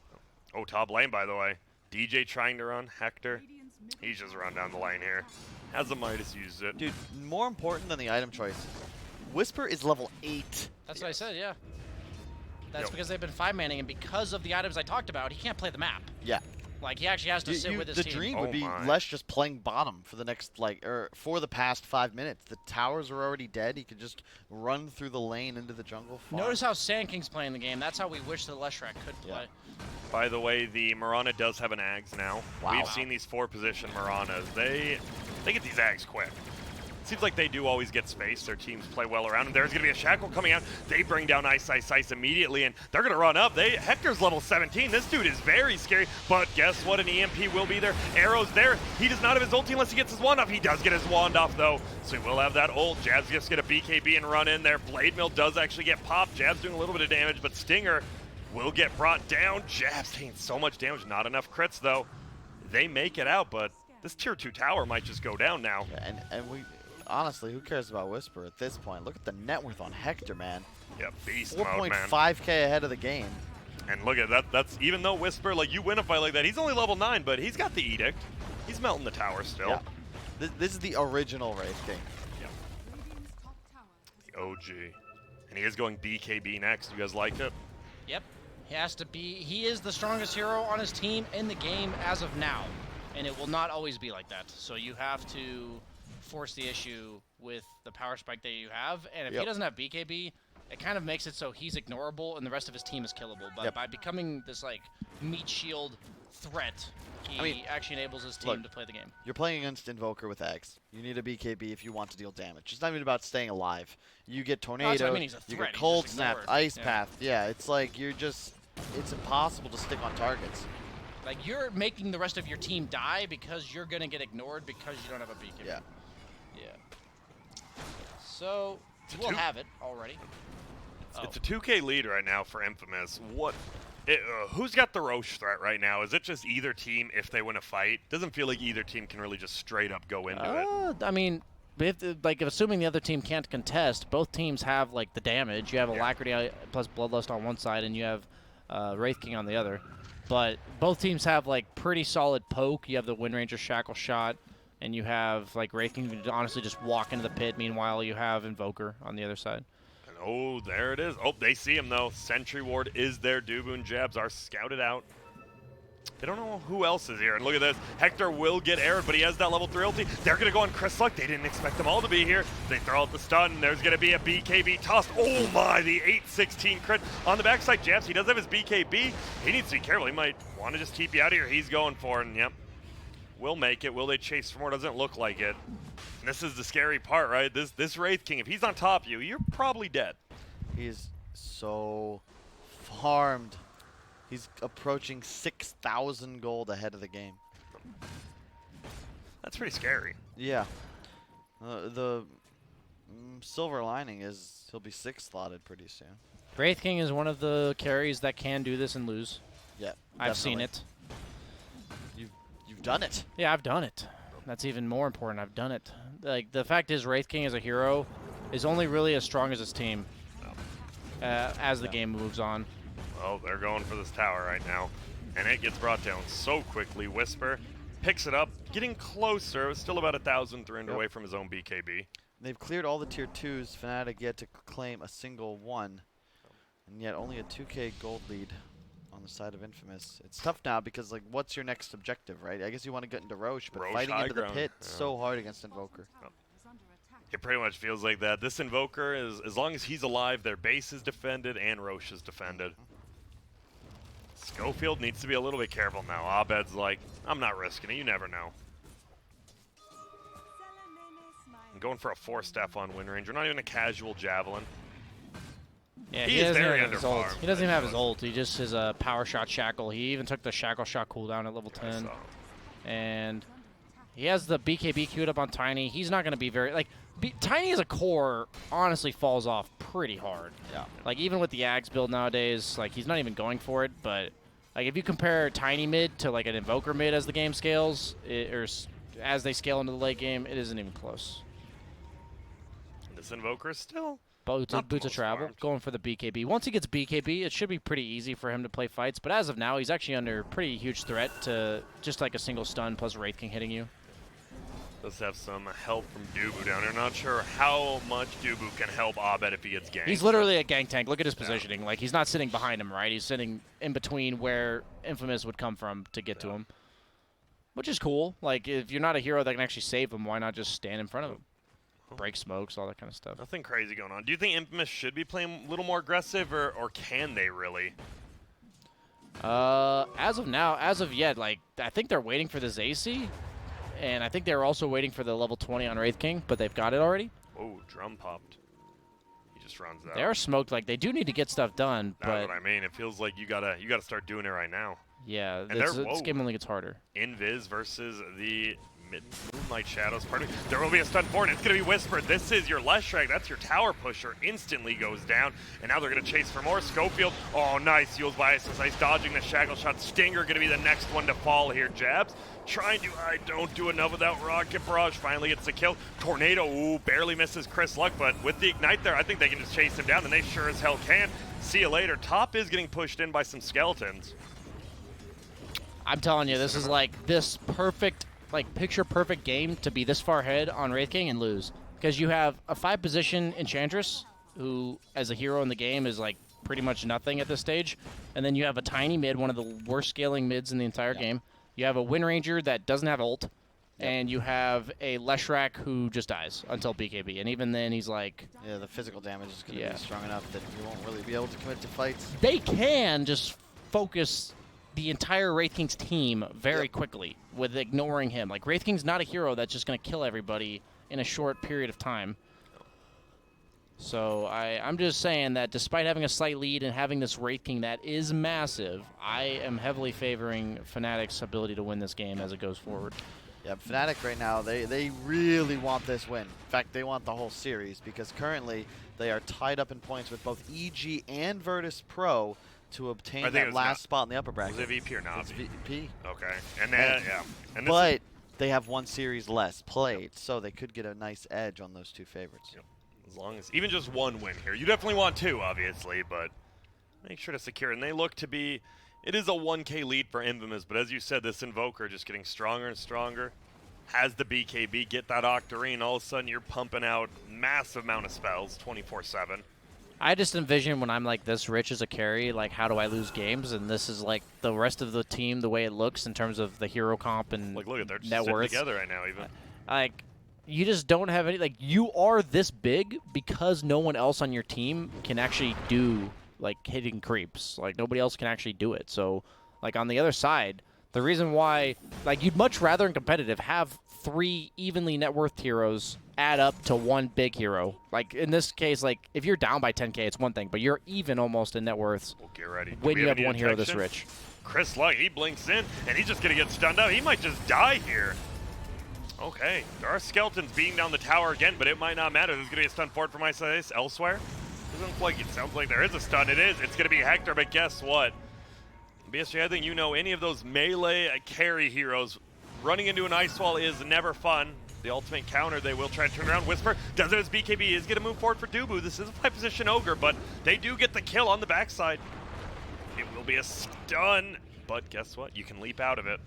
Oh, top lane, by the way. DJ trying to run. Hector. He's just run down the lane here. Has the Midas used it. Dude, more important than the item choice. Whisper is level 8. That's what I said, yeah. That's because they've been 5-manning, and because of the items I talked about, he can't play the map. Yeah. Like, he actually has to sit with his team. The dream would be Lesh just playing bottom for the next, for the past 5 minutes. The towers are already dead. He could just run through the lane into the jungle. Notice how Sand King's playing the game. That's how we wish the Leshrac could play. Yeah. By the way, the Mirana does have an Ags now. Wow. We've seen these 4-position Miranas. They get these Ags quick. Seems like they do always get space. Their teams play well around, and there's going to be a Shackle coming out. They bring down Ice immediately, and they're going to run up. Hector's level 17. This dude is very scary, but guess what? An EMP will be there. Arrow's there. He does not have his ulti unless he gets his wand off. He does get his wand off, though, so he will have that ult. Jab's just going to BKB and run in there. Blade Mill does actually get popped. Jab's doing a little bit of damage, but Stinger will get brought down. Jab's taking so much damage. Not enough crits, though. They make it out, but this tier 2 tower might just go down now. Yeah, and we... Honestly, who cares about Whisper at this point? Look at the net worth on Hector, man. Yeah, beast mode, man. 4.5k ahead of the game. And look at that. That's even though Whisper, like, you win a fight like that, he's only level 9, but he's got the Edict. He's melting the tower still. Yeah. This is the original Wraith King. Yeah. The OG. And he is going BKB next. You guys like it? Yep. He has to be. He is the strongest hero on his team in the game as of now. And it will not always be like that. So you have to force the issue with the power spike that you have, and if he doesn't have BKB, it kind of makes it so he's ignorable and the rest of his team is killable. But by becoming this like meat shield threat, he actually enables his team to play the game. You're playing against Invoker with Eggs. You need a BKB if you want to deal damage. It's not even about staying alive. You get Tornado, he's a you threat. get Cold He's just Snap, ignored. Ice Path. Yeah, it's like it's impossible to stick on targets. Like, you're making the rest of your team die because you're going to get ignored because you don't have a BKB. Yeah. Yeah. So, we'll have it already. It's a 2K lead right now for Infamous. Who's got the Roche threat right now? Is it just either team if they win a fight? Doesn't feel like either team can really just straight up go into it. I mean, assuming the other team can't contest, both teams have, like, the damage. You have Alacrity plus Bloodlust on one side, and you have Wraith King on the other. But both teams have, like, pretty solid poke. You have the Wind Ranger Shackle Shot, and you have, like, Wraith King who honestly just walk into the pit. Meanwhile, you have Invoker on the other side. And oh, there it is. Oh, they see him, though. Sentry Ward is there. Dubu and Jabs are scouted out. They don't know who else is here. And look at this. Hector will get aired, but he has that level 3 ulti. They're going to go on Chris Luck. They didn't expect them all to be here. They throw out the stun. There's going to be a BKB tossed. Oh my, the 816 crit on the backside. Jabs, he does have his BKB. He needs to be careful. He might want to just TP out of here. He's going for it, and yep. Will make it. Will they chase for more? Doesn't look like it. And this is the scary part, right? This Wraith King, if he's on top of you, you're probably dead. He's so farmed. He's approaching 6,000 gold ahead of the game. That's pretty scary. Yeah. The silver lining is he'll be 6th slotted pretty soon. Wraith King is one of the carries that can do this and lose. Yeah, I've seen it. You've done it. Yeah, I've done it. That's even more important. I've done it. Like, the fact is, Wraith King as a hero is only really as strong as his team as the game moves on. Oh, they're going for this tower right now. And it gets brought down so quickly. Whisper picks it up, getting closer. Still about 1,300 away from his own BKB. They've cleared all the tier 2s. Fnatic yet to claim a single one. And yet only a 2K gold lead on the side of Infamous. It's tough now because, like, what's your next objective, right? I guess you want to get into Roche, but Roche fighting high into the ground. pit is so hard against Invoker. It pretty much feels like that. This Invoker, is, as long as he's alive, their base is defended and Roche is defended. Schofield needs to be a little bit careful now. Abed's like, I'm not risking it. You never know. I'm going for a 4-step on Wind Ranger. Not even a casual Javelin. Yeah, He he is doesn't very have his ult. underfarmed. He doesn't even have his ult. He just is a power shot shackle. He even took the shackle shot cooldown at level 10. And he has the BKB queued up on Tiny. He's not going to be very, like, Tiny as a core honestly falls off pretty hard. Yeah. Like, even with the Ags build nowadays, like, he's not even going for it. But, like, if you compare Tiny mid to, like, an Invoker mid as the game scales, or as they scale into the late game, it isn't even close. This Invoker is still Boots of most travel, farmed. going for the BKB. Once he gets BKB, it should be pretty easy for him to play fights. But as of now, he's actually under pretty huge threat to just like a single stun plus Wraith King hitting you. Does have some help from Dubu down there. Not sure how much Dubu can help Abed if he gets ganked. He's literally a gank tank. Look at his positioning. Like, he's not sitting behind him, right? He's sitting in between where Infamous would come from to get to him. Which is cool. Like, if you're not a hero that can actually save him, why not just stand in front of him? Break smokes, all that kind of stuff. Nothing crazy going on. Do you think Infamous should be playing a little more aggressive, or can they really? As of now, as of yet, like, I think they're waiting for this AC, and I think they're also waiting for the level 20 on Wraith King, but they've got it already. Oh, drum popped. He just runs out. They are smoked. Like, they do need to get stuff done, That's but what I mean. It feels like you gotta start doing it right now. yeah, And this game only gets harder. Invis versus the Moonlight Shadows party. There will be a stun for it. It's going to be Whispered. This is your Leshrac. That's your tower pusher. Instantly goes down. And now they're going to chase for more. Schofield. Oh, nice. Yules by Nice dodging the shackle shot. Stinger going to be the next one to fall here. Jabs trying to, I don't do enough without Rocket Barrage. Finally gets the kill. Tornado, ooh, barely misses Chris Luck. But with the Ignite there, I think they can just chase him down. And they sure as hell can. See you later. Top is getting pushed in by some skeletons. I'm telling you, this is like this perfect, like picture-perfect game to be this far ahead on Wraith King and lose. Because you have a 5-position Enchantress, who, as a hero in the game, is like pretty much nothing at this stage. And then you have a Tiny mid, one of the worst scaling mids in the entire game. You have a Wind Ranger that doesn't have ult. And you have a Leshrac who just dies until BKB. And even then, he's like... Yeah, the physical damage is going to be strong enough that you won't really be able to commit to fights. They can just focus the entire Wraith King's team very quickly with ignoring him. Like, Wraith King's not a hero that's just going to kill everybody in a short period of time. So I'm just saying that despite having a slight lead and having this Wraith King that is massive, I am heavily favoring Fnatic's ability to win this game as it goes forward. Yeah, Fnatic right now, they really want this win. In fact, they want the whole series because currently they are tied up in points with both EG and Virtus Pro to obtain that last spot in the upper bracket. Was it VP or not? It's VP. Okay. And then, And but they have one series less played, so they could get a nice edge on those two favorites. Yep. As long as, even just one win here. You definitely want two, obviously, but make sure to secure it. And they look to be, it is a 1K lead for Infamous, but as you said, this Invoker just getting stronger and stronger. Has the BKB, get that Octarine, all of a sudden you're pumping out massive amount of spells 24/7. I just envision when I'm like this rich as a carry, like how do I lose games? And this is like the rest of the team, the way it looks in terms of the hero comp and like, look at, they're just net sitting worth together right now even. Like, you just don't have any, like, you are this big because no one else on your team can actually do, like, hitting creeps. Like, nobody else can actually do it. So, like, on the other side, the reason why, like, you'd much rather in competitive have 3 evenly net worth heroes add up to 1 big hero. Like, in this case, like, if you're down by 10K, it's one thing, but you're even almost in net worths Get ready. when you have one hero this rich. Chris Luck, he blinks in, and he's just going to get stunned up. He might just die here. Okay, there are skeletons beating down the tower again, but it might not matter. There's going to be a stun forward from Ice elsewhere. Doesn't look like it. Sounds like there is a stun. It is. It's going to be Hector, but guess what? BSJ, I think you know any of those melee carry heroes running into an ice wall is never fun. The ultimate counter, they will try to turn around. Whisper does it as BKB is going to move forward for Dubu. This is a 5-position Ogre, but they do get the kill on the backside. It will be a stun, but guess what? You can leap out of it.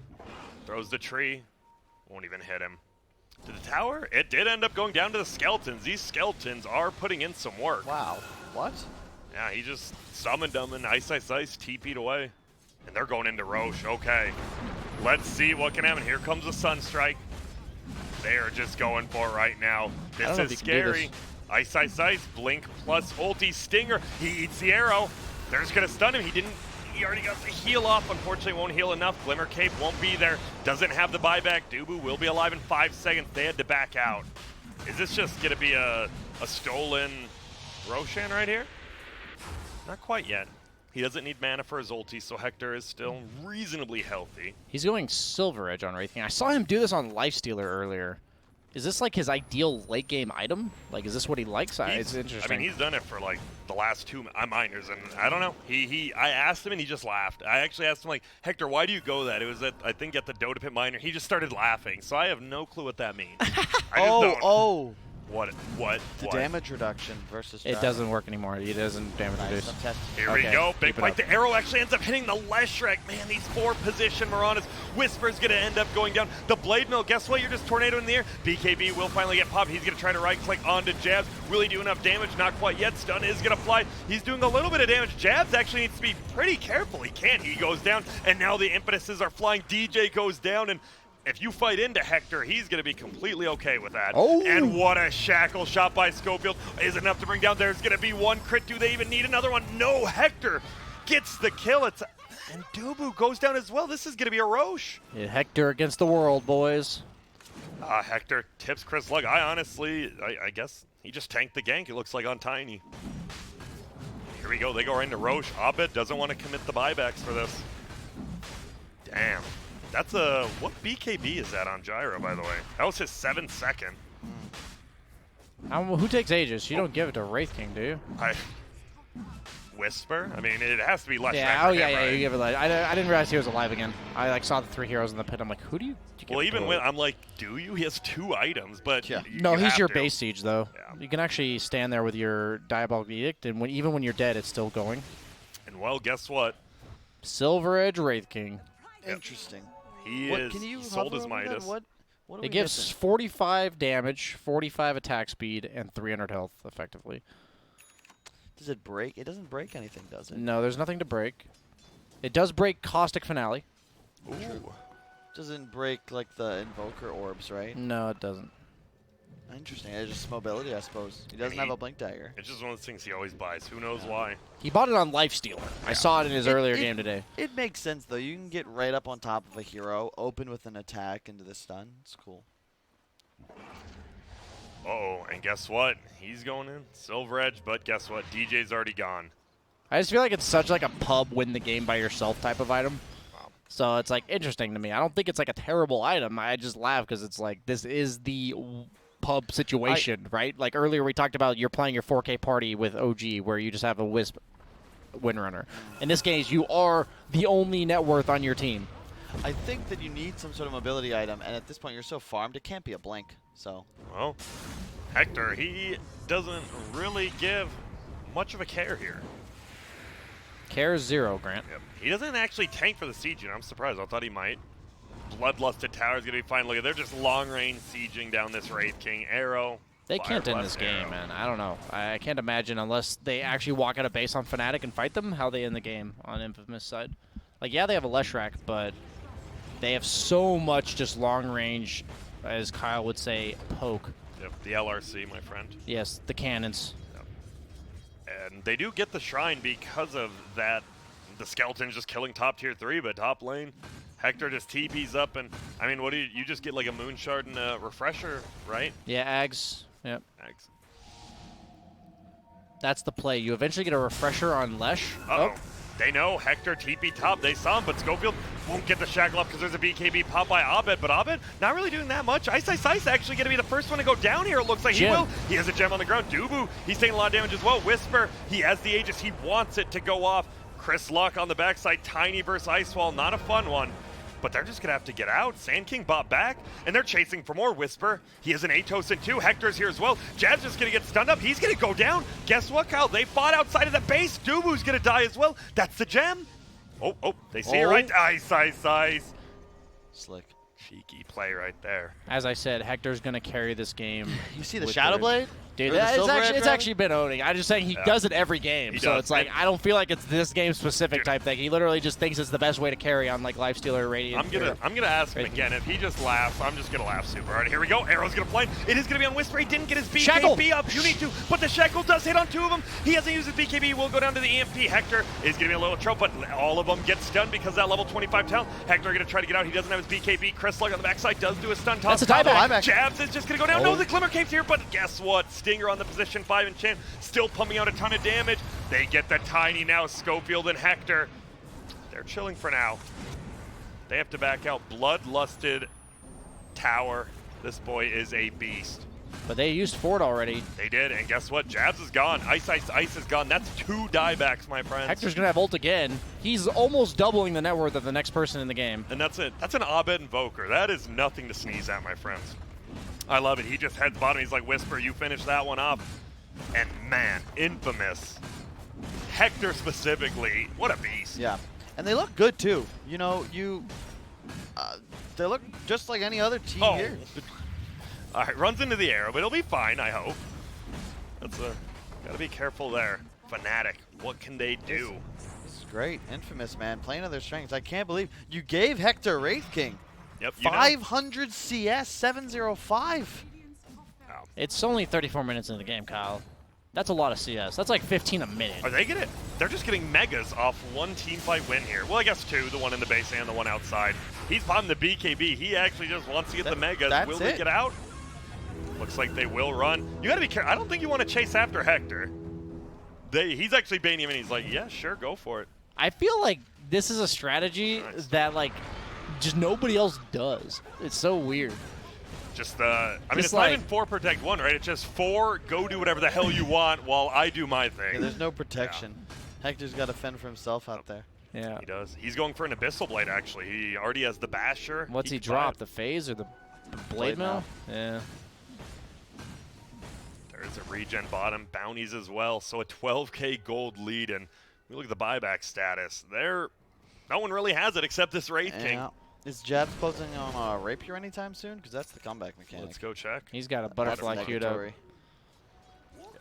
Throws the tree. Won't even hit him. To the tower? It did end up going down to the skeletons. These skeletons are putting in some work. Wow. What? Yeah, he just summoned them and Ice TP'd away. And they're going into Roche. Okay. Let's see what can happen. Here comes the Sunstrike. They are just going for it right now. This is scary. Ice, Blink plus ulti Stinger. He eats the arrow. They're just going to stun him. He already got the heal off. Unfortunately, won't heal enough. Glimmer Cape won't be there. Doesn't have the buyback. Dubu will be alive in 5 seconds. They had to back out. Is this just going to be a stolen Roshan right here? Not quite yet. He doesn't need mana for his ulti, so Hector is still reasonably healthy. He's going Silver Edge on Wraith King. I saw him do this on Lifestealer earlier. Is this like his ideal late game item? Like, is this what he likes? It's interesting. I mean, he's done it for like the last 2 minors, and I don't know. I asked him, and he just laughed. I actually asked him, like, Hector, why do you go that? It was at, I think, at the Dota Pit minor. He just started laughing, so I have no clue what that means. What? The damage reduction versus it doesn't work anymore. It doesn't damage reduce. Here we go. Big fight. The arrow actually ends up hitting the Leshrac. Man, these 4-position Marauders. Whisper's going to end up going down. The Blade Mill, guess what? You're just tornado in the air. BKB will finally get popped. He's going to try to right-click onto Jabs. Will he do enough damage? Not quite yet. Stun is going to fly. He's doing a little bit of damage. Jabs actually needs to be pretty careful. He can't. He goes down, and now the impetuses are flying. DJ goes down, and if you fight into Hector, he's going to be completely okay with that. Oh. And what a shackle shot by Schofield is enough to bring down. There's going to be 1 crit. Do they even need another one? No, Hector gets the kill. And Dubu goes down as well. This is going to be a Roche. Yeah, Hector against the world, boys. Hector tips Chris Luck. I guess he just tanked the gank, it looks like, on Tiny. Here we go. They go right into Roche. Abed doesn't want to commit the buybacks for this. Damn. That's what BKB is that on Gyro, by the way? That was his 7th second. Who takes Aegis? You don't give it to Wraith King, do you? Whisper? I mean, it has to be less. Yeah, yeah, you give it. I didn't realize he was alive again. I like saw the 3 heroes in the pit. I'm like, who do you give well, even to? when I'm like, do you? He has 2 items, but yeah. No, he's your base siege though. Yeah. You can actually stand there with your Diabolic Edict, and even when you're dead, it's still going. And well, guess what? Silver Edge Wraith King. Interesting. He sold his Midas. What it gives 45 damage, 45 attack speed, and 300 health, effectively. Does it break? It doesn't break anything, does it? No, there's nothing to break. It does break Caustic Finale. Ooh. Doesn't break, like, the Invoker orbs, right? No, it doesn't. Interesting. It's just mobility, I suppose. He doesn't have a blink dagger. It's just one of those things he always buys. Who knows why? He bought it on Lifestealer. I saw it in his earlier game today. It makes sense, though. You can get right up on top of a hero, open with an attack into the stun. It's cool. Uh-oh, and guess what? He's going in. Silver Edge, but guess what? DJ's already gone. I just feel like it's such like a pub win the game by yourself type of item. Wow. So it's like interesting to me. I don't think it's like a terrible item. I just laugh because it's like this is the pub situation, right? Like earlier we talked about you're playing your 4K party with OG where you just have a Wisp Windrunner. In this case, you are the only net worth on your team. I think that you need some sort of mobility item, and at this point you're so farmed, it can't be a blink. So. Well, Hector, he doesn't really give much of a care here. Care 0, Grant. Yep. He doesn't actually tank for the siege, and I'm surprised. I thought he might. Bloodlusted Tower is going to be fine. Look at, they're just long-range sieging down this Wraith King. Arrow. They can't end this Arrow. game, man. I don't know. I can't imagine unless they actually walk out of base on Fnatic and fight them, how they end the game on Infamous side. Like, yeah, they have a Leshrac, but they have so much just long-range, as Kyle would say, poke. Yep, the LRC, my friend. Yes, the cannons. And they do get the Shrine because of that. The Skeleton's just killing top tier 3, but top lane, Hector just TPs up, and I mean, what do you just get like a Moon Shard and a Refresher, right? Yeah, Ags. Yep. Ags. That's the play. You eventually get a Refresher on Lesh. Uh-oh. They know Hector TP top. They saw him, but Schofield won't get the shackle up because there's a BKB pop by Abed. But Abed not really doing that much. Ice actually going to be the first one to go down here. It looks like Gem. he will. He has a gem on the ground. Dubu, he's taking a lot of damage as well. Whisper, he has the Aegis. He wants it to go off. Chris Luck on the backside. Ti9 versus Icewall. Not a fun one. But they're just going to have to get out. Sand King bought back, and they're chasing for more. Whisper, he has an Atos and 2. Hector's here as well. Jab's just going to get stunned up. He's going to go down. Guess what, Kyle? They fought outside of the base. Dubu's going to die as well. That's the gem. Oh, they see it right. Ice. Slick. Cheeky play right there. As I said, Hector's going to carry this game. You see the with Shadow Blade? Dude, Or the Silver Edge, it's rather? actually been owning. I'm just saying he does it every game. He So does. it's like, I don't feel like it's this game specific Dude. type thing. He literally just thinks it's the best way to carry on like Lifestealer or Radiant. I'm gonna ask him again. If he just laughs, I'm just gonna laugh super hard. Here we go. Arrow's gonna play. It is gonna be on Whisper. He didn't get his BKB Shackle. up. You need to, but the Shackle does hit on 2 of them. He hasn't used his BKB. Will go down to the EMP. Hector is gonna be a little trouble, but all of them get stunned because of that level 25 talent. Hector gonna try to get out. He doesn't have his BKB. Chris Luck on the backside does do a stun toss. That's a dieback. Jabs is just gonna go down. No, the Glimmer Cave's here, but guess what? Stinger on the position 5 enchant, still pumping out a ton of damage. They get the Ti9 now. Schofield and Hector, they're chilling for now. They have to back out. Bloodlusted Tower. This boy is a beast. But they used Ford already. They did, and guess what? Jabs is gone. Ice is gone. That's 2 diebacks, my friends. Hector's going to have ult again. He's almost doubling the net worth of the next person in the game. And that's it. That's an Abed Invoker. That is nothing to sneeze at, my friends. I love it. He just heads bottom. He's like, Whisper, you finish that one off. And man, Infamous. Hector specifically, what a beast. Yeah. And they look good, too. You know, they look just like any other team here. All right, runs into the arrow, but it'll be fine, I hope. That's gotta be careful there. Fnatic, what can they do? This is great. Infamous, man, playing to their strengths. I can't believe you gave Hector Wraith King. Yep, 500 CS, 705. Wow. It's only 34 minutes into the game, Kyle. That's a lot of CS. That's like 15 a minute. Are they gonna? They're just getting megas off one team fight win here. Well, I guess 2, the one in the base and the one outside. He's popping the BKB. He actually just wants to get the megas. Will they get out? Looks like they will run. You gotta be careful. I don't think you want to chase after Hector. He's actually baiting him, and he's like, yeah, sure, go for it. I feel like this is a strategy that like just nobody else does. It's so weird. Just I mean, it's not even 4 protect 1, right? It's just 4 go do whatever the hell you want while I do my thing. Yeah, there's no protection. Hector's got to fend for himself out there. Yeah. He does. He's going for an Abyssal Blade, actually. He already has the Basher. What's he drop? The Phase or the Blade Mail? Yeah. There's a regen bottom, bounties as well. So a 12k gold lead, and we look at the buyback status. No one really has it except this Wraith King. Is Jabs closing on Rapier anytime soon? Because that's the comeback mechanic. Let's go check. He's got a butterfly queued up. Yeah.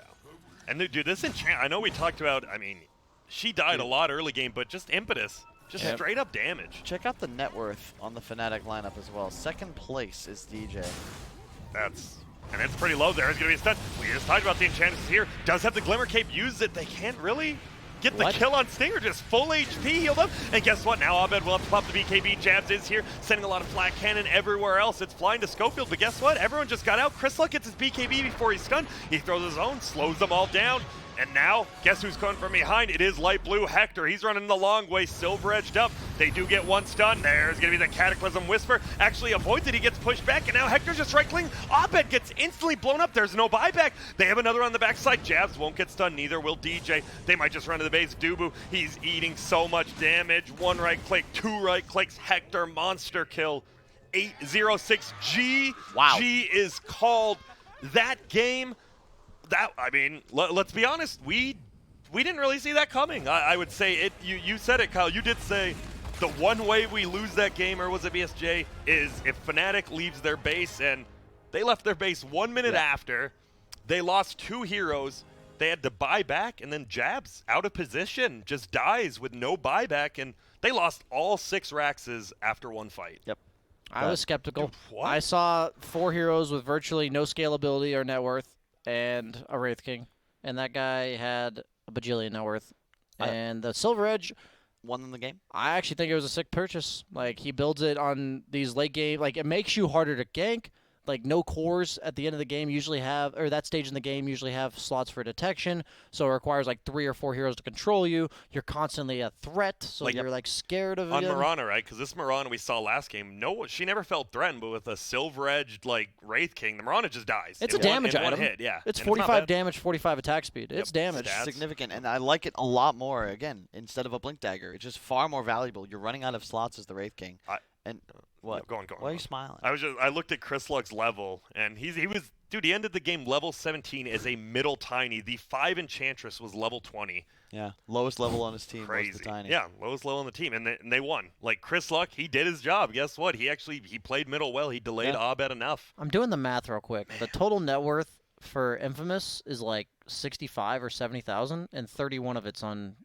And dude, this enchant, I know we talked about, I mean, she died a lot early game, but just impetus. Just straight up damage. Check out the net worth on the Fnatic lineup as well. Second place is DJ. That's And it's pretty low. There's going to be a stun. We just talked about the enchantresses here. Does have the Glimmer Cape, use it. They can't really get the kill on Stinger, just full HP healed up. And guess what? Now Abed will have to pop the BKB. Jabs is here, sending a lot of flat cannon everywhere else. It's flying to Schofield, but guess what? Everyone just got out. Chris Luck gets his BKB before he's stunned. He throws his own, slows them all down. And now, guess who's coming from behind? It is Light Blue Hector. He's running the long way, silver edged up. They do get one stun. There's going to be the Cataclysm Whisper. Actually avoids it. He gets pushed back, and now Hector's just right-clicking. Abed gets instantly blown up. There's no buyback. They have another on the backside. Jabs won't get stunned. Neither will DJ. They might just run to the base. Dubu, he's eating so much damage. One right click, two right clicks. Hector, monster kill. 8-0-6. G. Wow. G is called. That game. That, I mean, let's be honest, we didn't really see that coming. I would say it. You said it, Kyle. You did say the one way we lose that game, or was it BSJ, is if Fnatic leaves their base, and they left their base 1 minute after. They lost 2 heroes. They had to buy back, and then Jabs out of position just dies with no buyback, and they lost all 6 Raxes after one fight. Yep. I was skeptical. Dude, what? I saw 4 heroes with virtually no scalability or net worth and a Wraith King, and that guy had a bajillion net worth. And the Silver Edge won them the game. I actually think it was a sick purchase. Like, he builds it on these late game. Like, it makes you harder to gank. Like, no cores at the end of the game usually have, or that stage in the game usually have slots for detection. So it requires like 3 or 4 heroes to control you. You're constantly a threat, so you're like scared of it. On Mirana, right? Because this Mirana we saw last game, she never felt threatened, but with a silver-edged like Wraith King, the Mirana just dies. It's a damage item. One hit, yeah. It's And 45 damage, 45 attack speed. It's damage. It's significant, and I like it a lot more. Again, instead of a Blink Dagger, it's just far more valuable. You're running out of slots as the Wraith King. And what? No, go on. Why are you smiling? I looked at Chris Luck's level, and he ended the game level 17 as a middle tiny. The 5 Enchantress was level 20. Yeah, lowest level on his team Crazy. was the tiny. Yeah, lowest level on the team, and they won. Like, Chris Luck, he did his job. Guess what? He played middle well. He delayed Abed enough. I'm doing the math real quick. The total net worth for Infamous is like 65 or 70,000, and 31 of it's on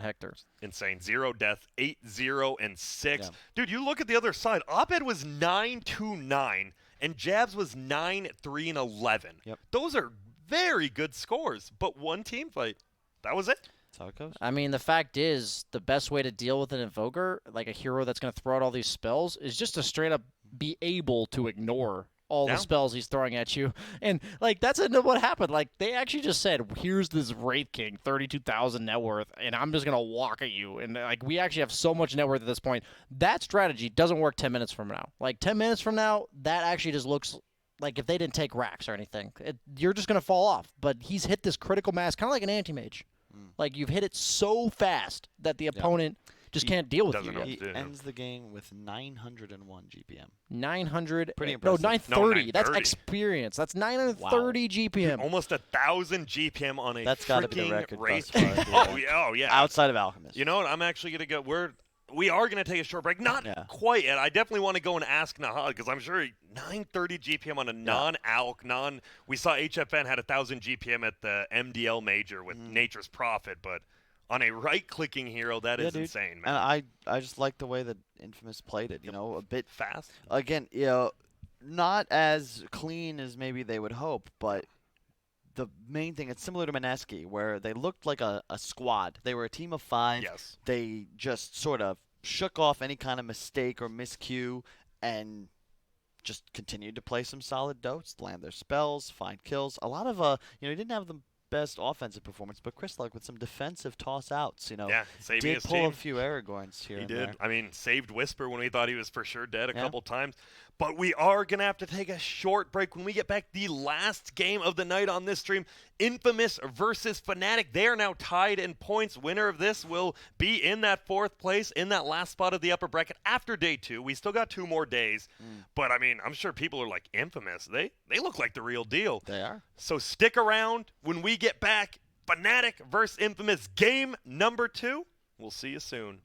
Hector. Insane. 0 death, 8-0 and 6. Yeah. Dude, you look at the other side. Abed was 9-2-9, and Jabs was 9-3-11. Yep. Those are very good scores, but one team fight. That was it. That's how it goes. I mean, the fact is, the best way to deal with an Invoker, like a hero that's going to throw out all these spells, is just to straight up be able to ignore all the spells he's throwing at you. And, like, that's what happened. Like, they actually just said, here's this Wraith King, 32,000 net worth, and I'm just going to walk at you. And, like, we actually have so much net worth at this point. That strategy doesn't work 10 minutes from now. Like, 10 minutes from now, that actually just looks like if they didn't take racks or anything. You're just going to fall off. But he's hit this critical mass, kind of like an anti-mage. Like, you've hit it so fast that the opponent just can't deal with you. He ends the game with 901 GPM. 900. Pretty no, impressive. 930. That's 930. experience. That's 930 GPM. Almost 1,000 GPM on a That's gotta be the freaking record Wraith thus King. far. Oh yeah. Outside of Alchemist. You know what? I'm actually gonna go. We are going to take a short break. Not Yeah. quite yet. I definitely want to go and ask Nahad, because I'm sure 930 GPM on a non-ALC, we saw HFN had 1,000 GPM at the MDL major with Nature's Prophet, but on a right-clicking hero, that is dude. insane, man. And I just like the way that Infamous played it, you know, a bit Fast. Again, you know, not as clean as maybe they would hope, but the main thing, it's similar to Mineski, where they looked like a squad. They were a team of 5. Yes. They just sort of shook off any kind of mistake or miscue and just continued to play some solid dotes, land their spells, find kills. A lot of, he didn't have the best offensive performance, but Chris Luck with some defensive toss-outs, saving did his pull team. a few Aragorns here He and did. there. I mean, saved Whisper when we thought he was for sure dead a couple times. But we are going to have to take a short break. When we get back, the last game of the night on this stream, Infamous versus Fnatic. They are now tied in points. Winner of this will be in that 4th place, in that last spot of the upper bracket after day 2. We still got 2 more days. But, I mean, I'm sure people are like, Infamous, they look like the real deal. They are. So stick around. When we get back, Fnatic versus Infamous, game number 2. We'll see you soon.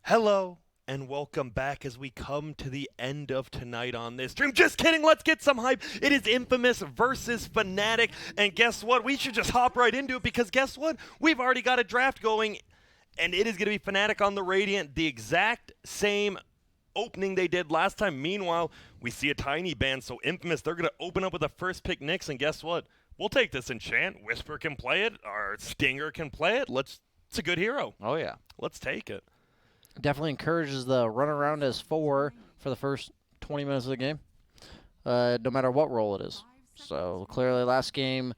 Hello and welcome back as we come to the end of tonight on this stream. Just kidding, let's get some hype. It is Infamous versus Fnatic, and guess what? We should just hop right into it because guess what? We've already got a draft going, and it is going to be Fnatic on the Radiant, the exact same opening they did last time. Meanwhile, we see a Tiny ban, so Infamous, they're going to open up with the first pick Nyx, and guess what? We'll take this enchant. Whisper can play it, our Stinger can play it. It's a good hero. Oh, yeah. Let's take it. Definitely encourages the run around as 4 for the first 20 minutes of the game, no matter what role it is. So clearly last game,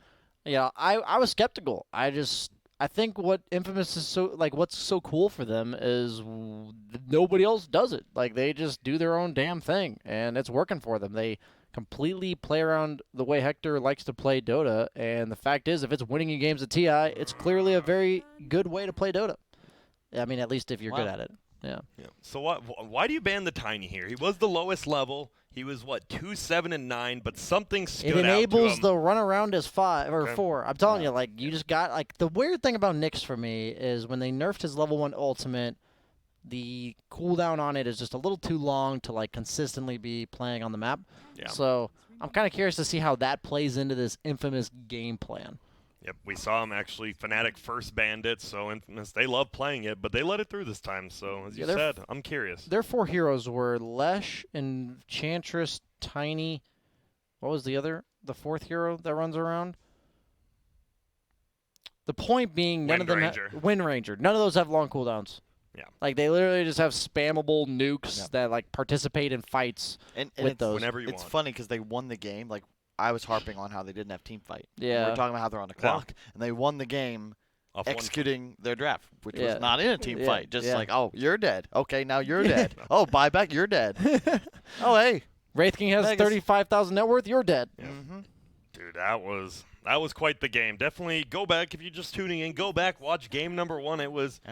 I was skeptical. I think what Infamous is what's so cool for them is nobody else does it. Like, they just do their own damn thing, and it's working for them. They completely play around the way Hector likes to play Dota, and the fact is, if it's winning you games at TI, it's clearly a very good way to play Dota. I mean, at least if you're good at it. Yeah. So why do you ban the Tiny here? He was the lowest level. He was, 2, 7, and 9, but something stood out to him. It enables the run around as 5 or 4. I'm telling you, you just got, the weird thing about Nyx for me is when they nerfed his level 1 ultimate, the cooldown on it is just a little too long to, consistently be playing on the map. Yeah. So I'm kind of curious to see how that plays into this Infamous game plan. Yep, we saw him actually. Fnatic first banned it, so Infamous, they love playing it, but they let it through this time. So, as you said, I'm curious. Their 4 heroes were Lesh, Enchantress, Tiny. What was the fourth hero that runs around? The point being, none of them Wind Ranger. None of those have long cooldowns. Yeah. They literally just have spammable nukes that, participate in fights with those. Whenever you want. It's funny because they won the game. I was harping on how they didn't have team fight. Yeah. We were talking about how they're on the clock, and they won the game executing their draft, which was not in a team fight. Just oh, you're dead. Okay, now you're dead. Oh, buyback, you're dead. Oh, hey. Wraith King has 35,000 net worth, you're dead. Yeah. Dude, that was quite the game. Definitely go back if you're just tuning in. Go back, watch game number 1. It was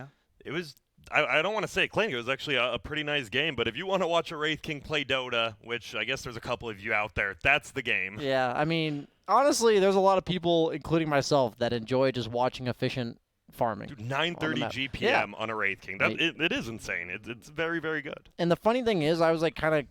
I don't want to say it clean. It was actually a pretty nice game. But if you want to watch a Wraith King play Dota, which I guess there's a couple of you out there, that's the game. Yeah, I mean, honestly, there's a lot of people, including myself, that enjoy just watching efficient farming. Dude, 930 GPM on a Wraith King. It is insane. It's very, very good. And the funny thing is, I was kind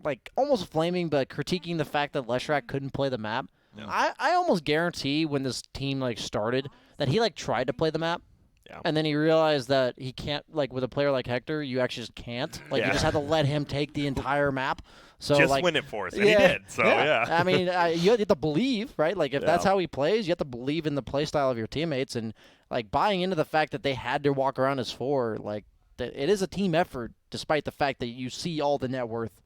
of almost flaming, but critiquing the fact that Leshrac couldn't play the map. No. I almost guarantee when this team started that he tried to play the map. Yeah. And then he realized that he can't, with a player like Hector, you actually just can't. You just have to let him take the entire map. So just win it for us, and he did. So I mean, you have to believe, right? If that's how he plays, you have to believe in the play style of your teammates, and buying into the fact that they had to walk around as 4. That it is a team effort, despite the fact that you see all the net worth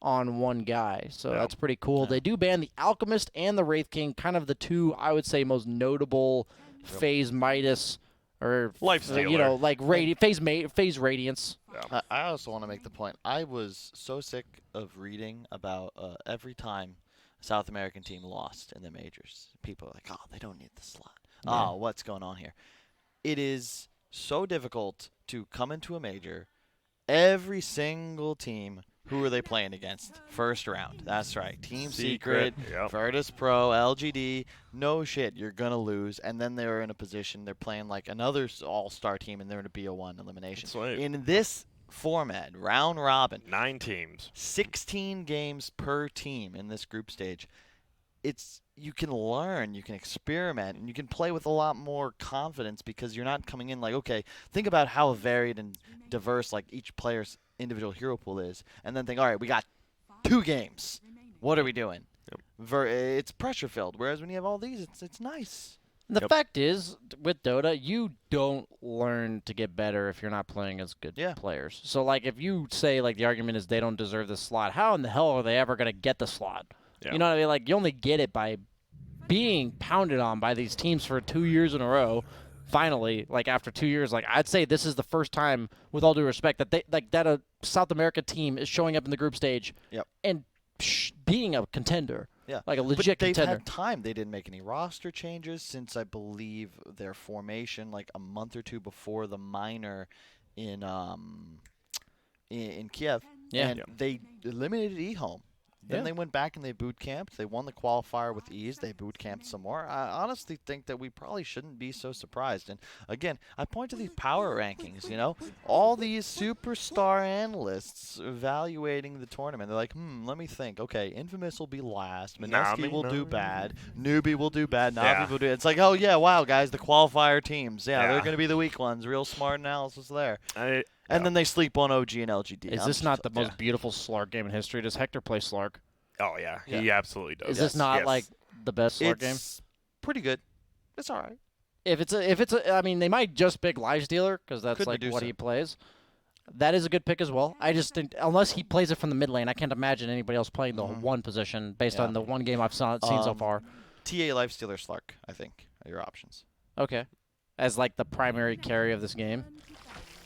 on one guy. So that's pretty cool. They do ban the Alchemist and the Wraith King, kind of the 2 I would say most notable phase Midas. Or Lifestealer. phase Radiance. Yeah. I also want to make the point. I was so sick of reading about every time a South American team lost in the majors. People are like, oh, they don't need the slot. Yeah. Oh, what's going on here? It is so difficult to come into a major. Every single team, who are they playing against? First round. That's right. Team Secret, Virtus Pro, LGD. No shit, you're going to lose. And then they're in a position, they're playing another all-star team, and they're in a BO1 elimination. That's right. In this format, round robin. 9 teams. 16 games per team in this group stage. You can learn, you can experiment, and you can play with a lot more confidence because you're not coming in okay, think about how varied and diverse each player's individual hero pool is, and then think, all right, we got 2 games. What are we doing? Yep. It's pressure filled, whereas when you have all these, it's nice. The fact is, with Dota, you don't learn to get better if you're not playing as good players. So, if you say, the argument is they don't deserve this slot, how in the hell are they ever going to get the slot? Yeah. You know what I mean? You only get it by being pounded on by these teams for 2 years in a row. Finally, after 2 years, I'd say this is the first time, with all due respect, that they that a South America team is showing up in the group stage and being a contender. Yeah. A legit contender. They've had time. They didn't make any roster changes since, I believe, their formation, a month or 2 before the minor in Kiev. Yeah. And they eliminated eHome. Then they went back and they boot camped. They won the qualifier with ease. They boot camped some more. I honestly think that we probably shouldn't be so surprised. And again, I point to these power rankings, you know, all these superstar analysts evaluating the tournament. They're like, let me think. Okay, Infamous will be last. Mineski will do bad. Newbie will do bad. Navi will do. It's like, oh yeah, wow, guys, the qualifier teams. Yeah, they're going to be the weak ones. Real smart analysis there. And then they sleep on OG and LGD. Is this not the most beautiful Slark game in history? Does Hector play Slark? Oh, yeah. He absolutely does. Is this not like the best Slark game? It's pretty good. It's all right. If it's a, I mean, they might just pick Lifestealer because that's like what he plays. That is a good pick as well. I just think, unless he plays it from the mid lane, I can't imagine anybody else playing the one position based on the one game I've seen so far. TA Lifestealer Slark, I think, are your options. Okay. As like the primary carry of this game.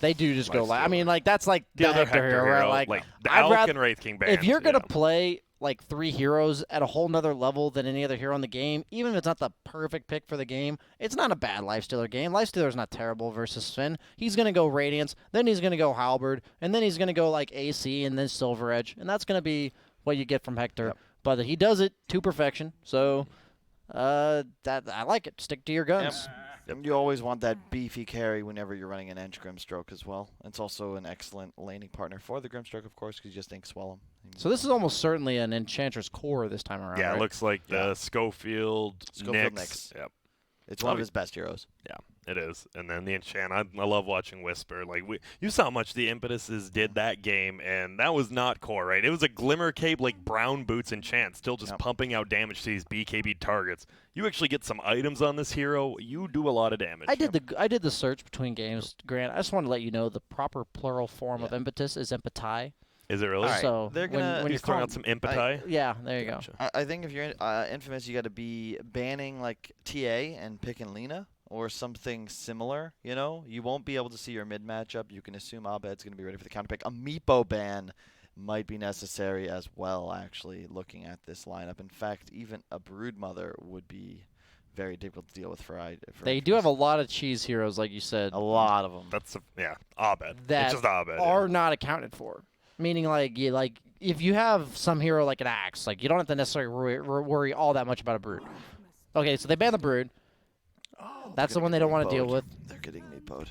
They do just go I mean, like, that's like the Hector hero, right? Like the Alk and Wraith King bands. If you're going to play like 3 heroes at a whole nother level than any other hero in the game, even if it's not the perfect pick for the game, it's not a bad Lifestealer game. Lifestealer's not terrible versus Finn. He's going to go Radiance, then he's going to go Halberd, and then he's going to go like AC and then Silver Edge, and that's going to be what you get from Hector. Yep. But he does it to perfection, so I like it. Stick to your guns. Yep. You always want that beefy carry whenever you're running an Edge Grimstroke as well. It's also an excellent laning partner for the Grimstroke, of course, because you just ink swell him. So this is almost certainly an Enchantress core this time around, Yeah, right? It looks like the Schofield Nyx. Yep. It's one of his best heroes. Yeah, it is. And then the Enchant, I love watching Whisper. Like you saw how much the Impetuses did that game, and that was not core, right? It was a Glimmer Cape, like Brown Boots Enchant, still just pumping out damage to these BKB targets. You actually get some items on this hero, you do a lot of damage. I did the search between games, Grant. I just want to let you know the proper plural form of Impetus is Impetai. Is it really? Right. So they're gonna when you're throwing out some Impetai? Yeah, there you go. I think if you're Infamous, you got to be banning like TA and picking Lina or something similar. You know, you won't be able to see your mid matchup. You can assume Abed's going to be ready for the counter pick. A Meepo ban might be necessary as well. Actually, looking at this lineup, in fact, even a Broodmother would be very difficult to deal with for They do have a lot of cheese heroes, like you said. A lot of them. That's Abed. That it's just Abed. Are not accounted for. Meaning, like if you have some hero like an Axe, like you don't have to necessarily worry all that much about a Brood. Okay, so they ban the Brood. That's the one they don't want to deal with. They're getting Meepo'd.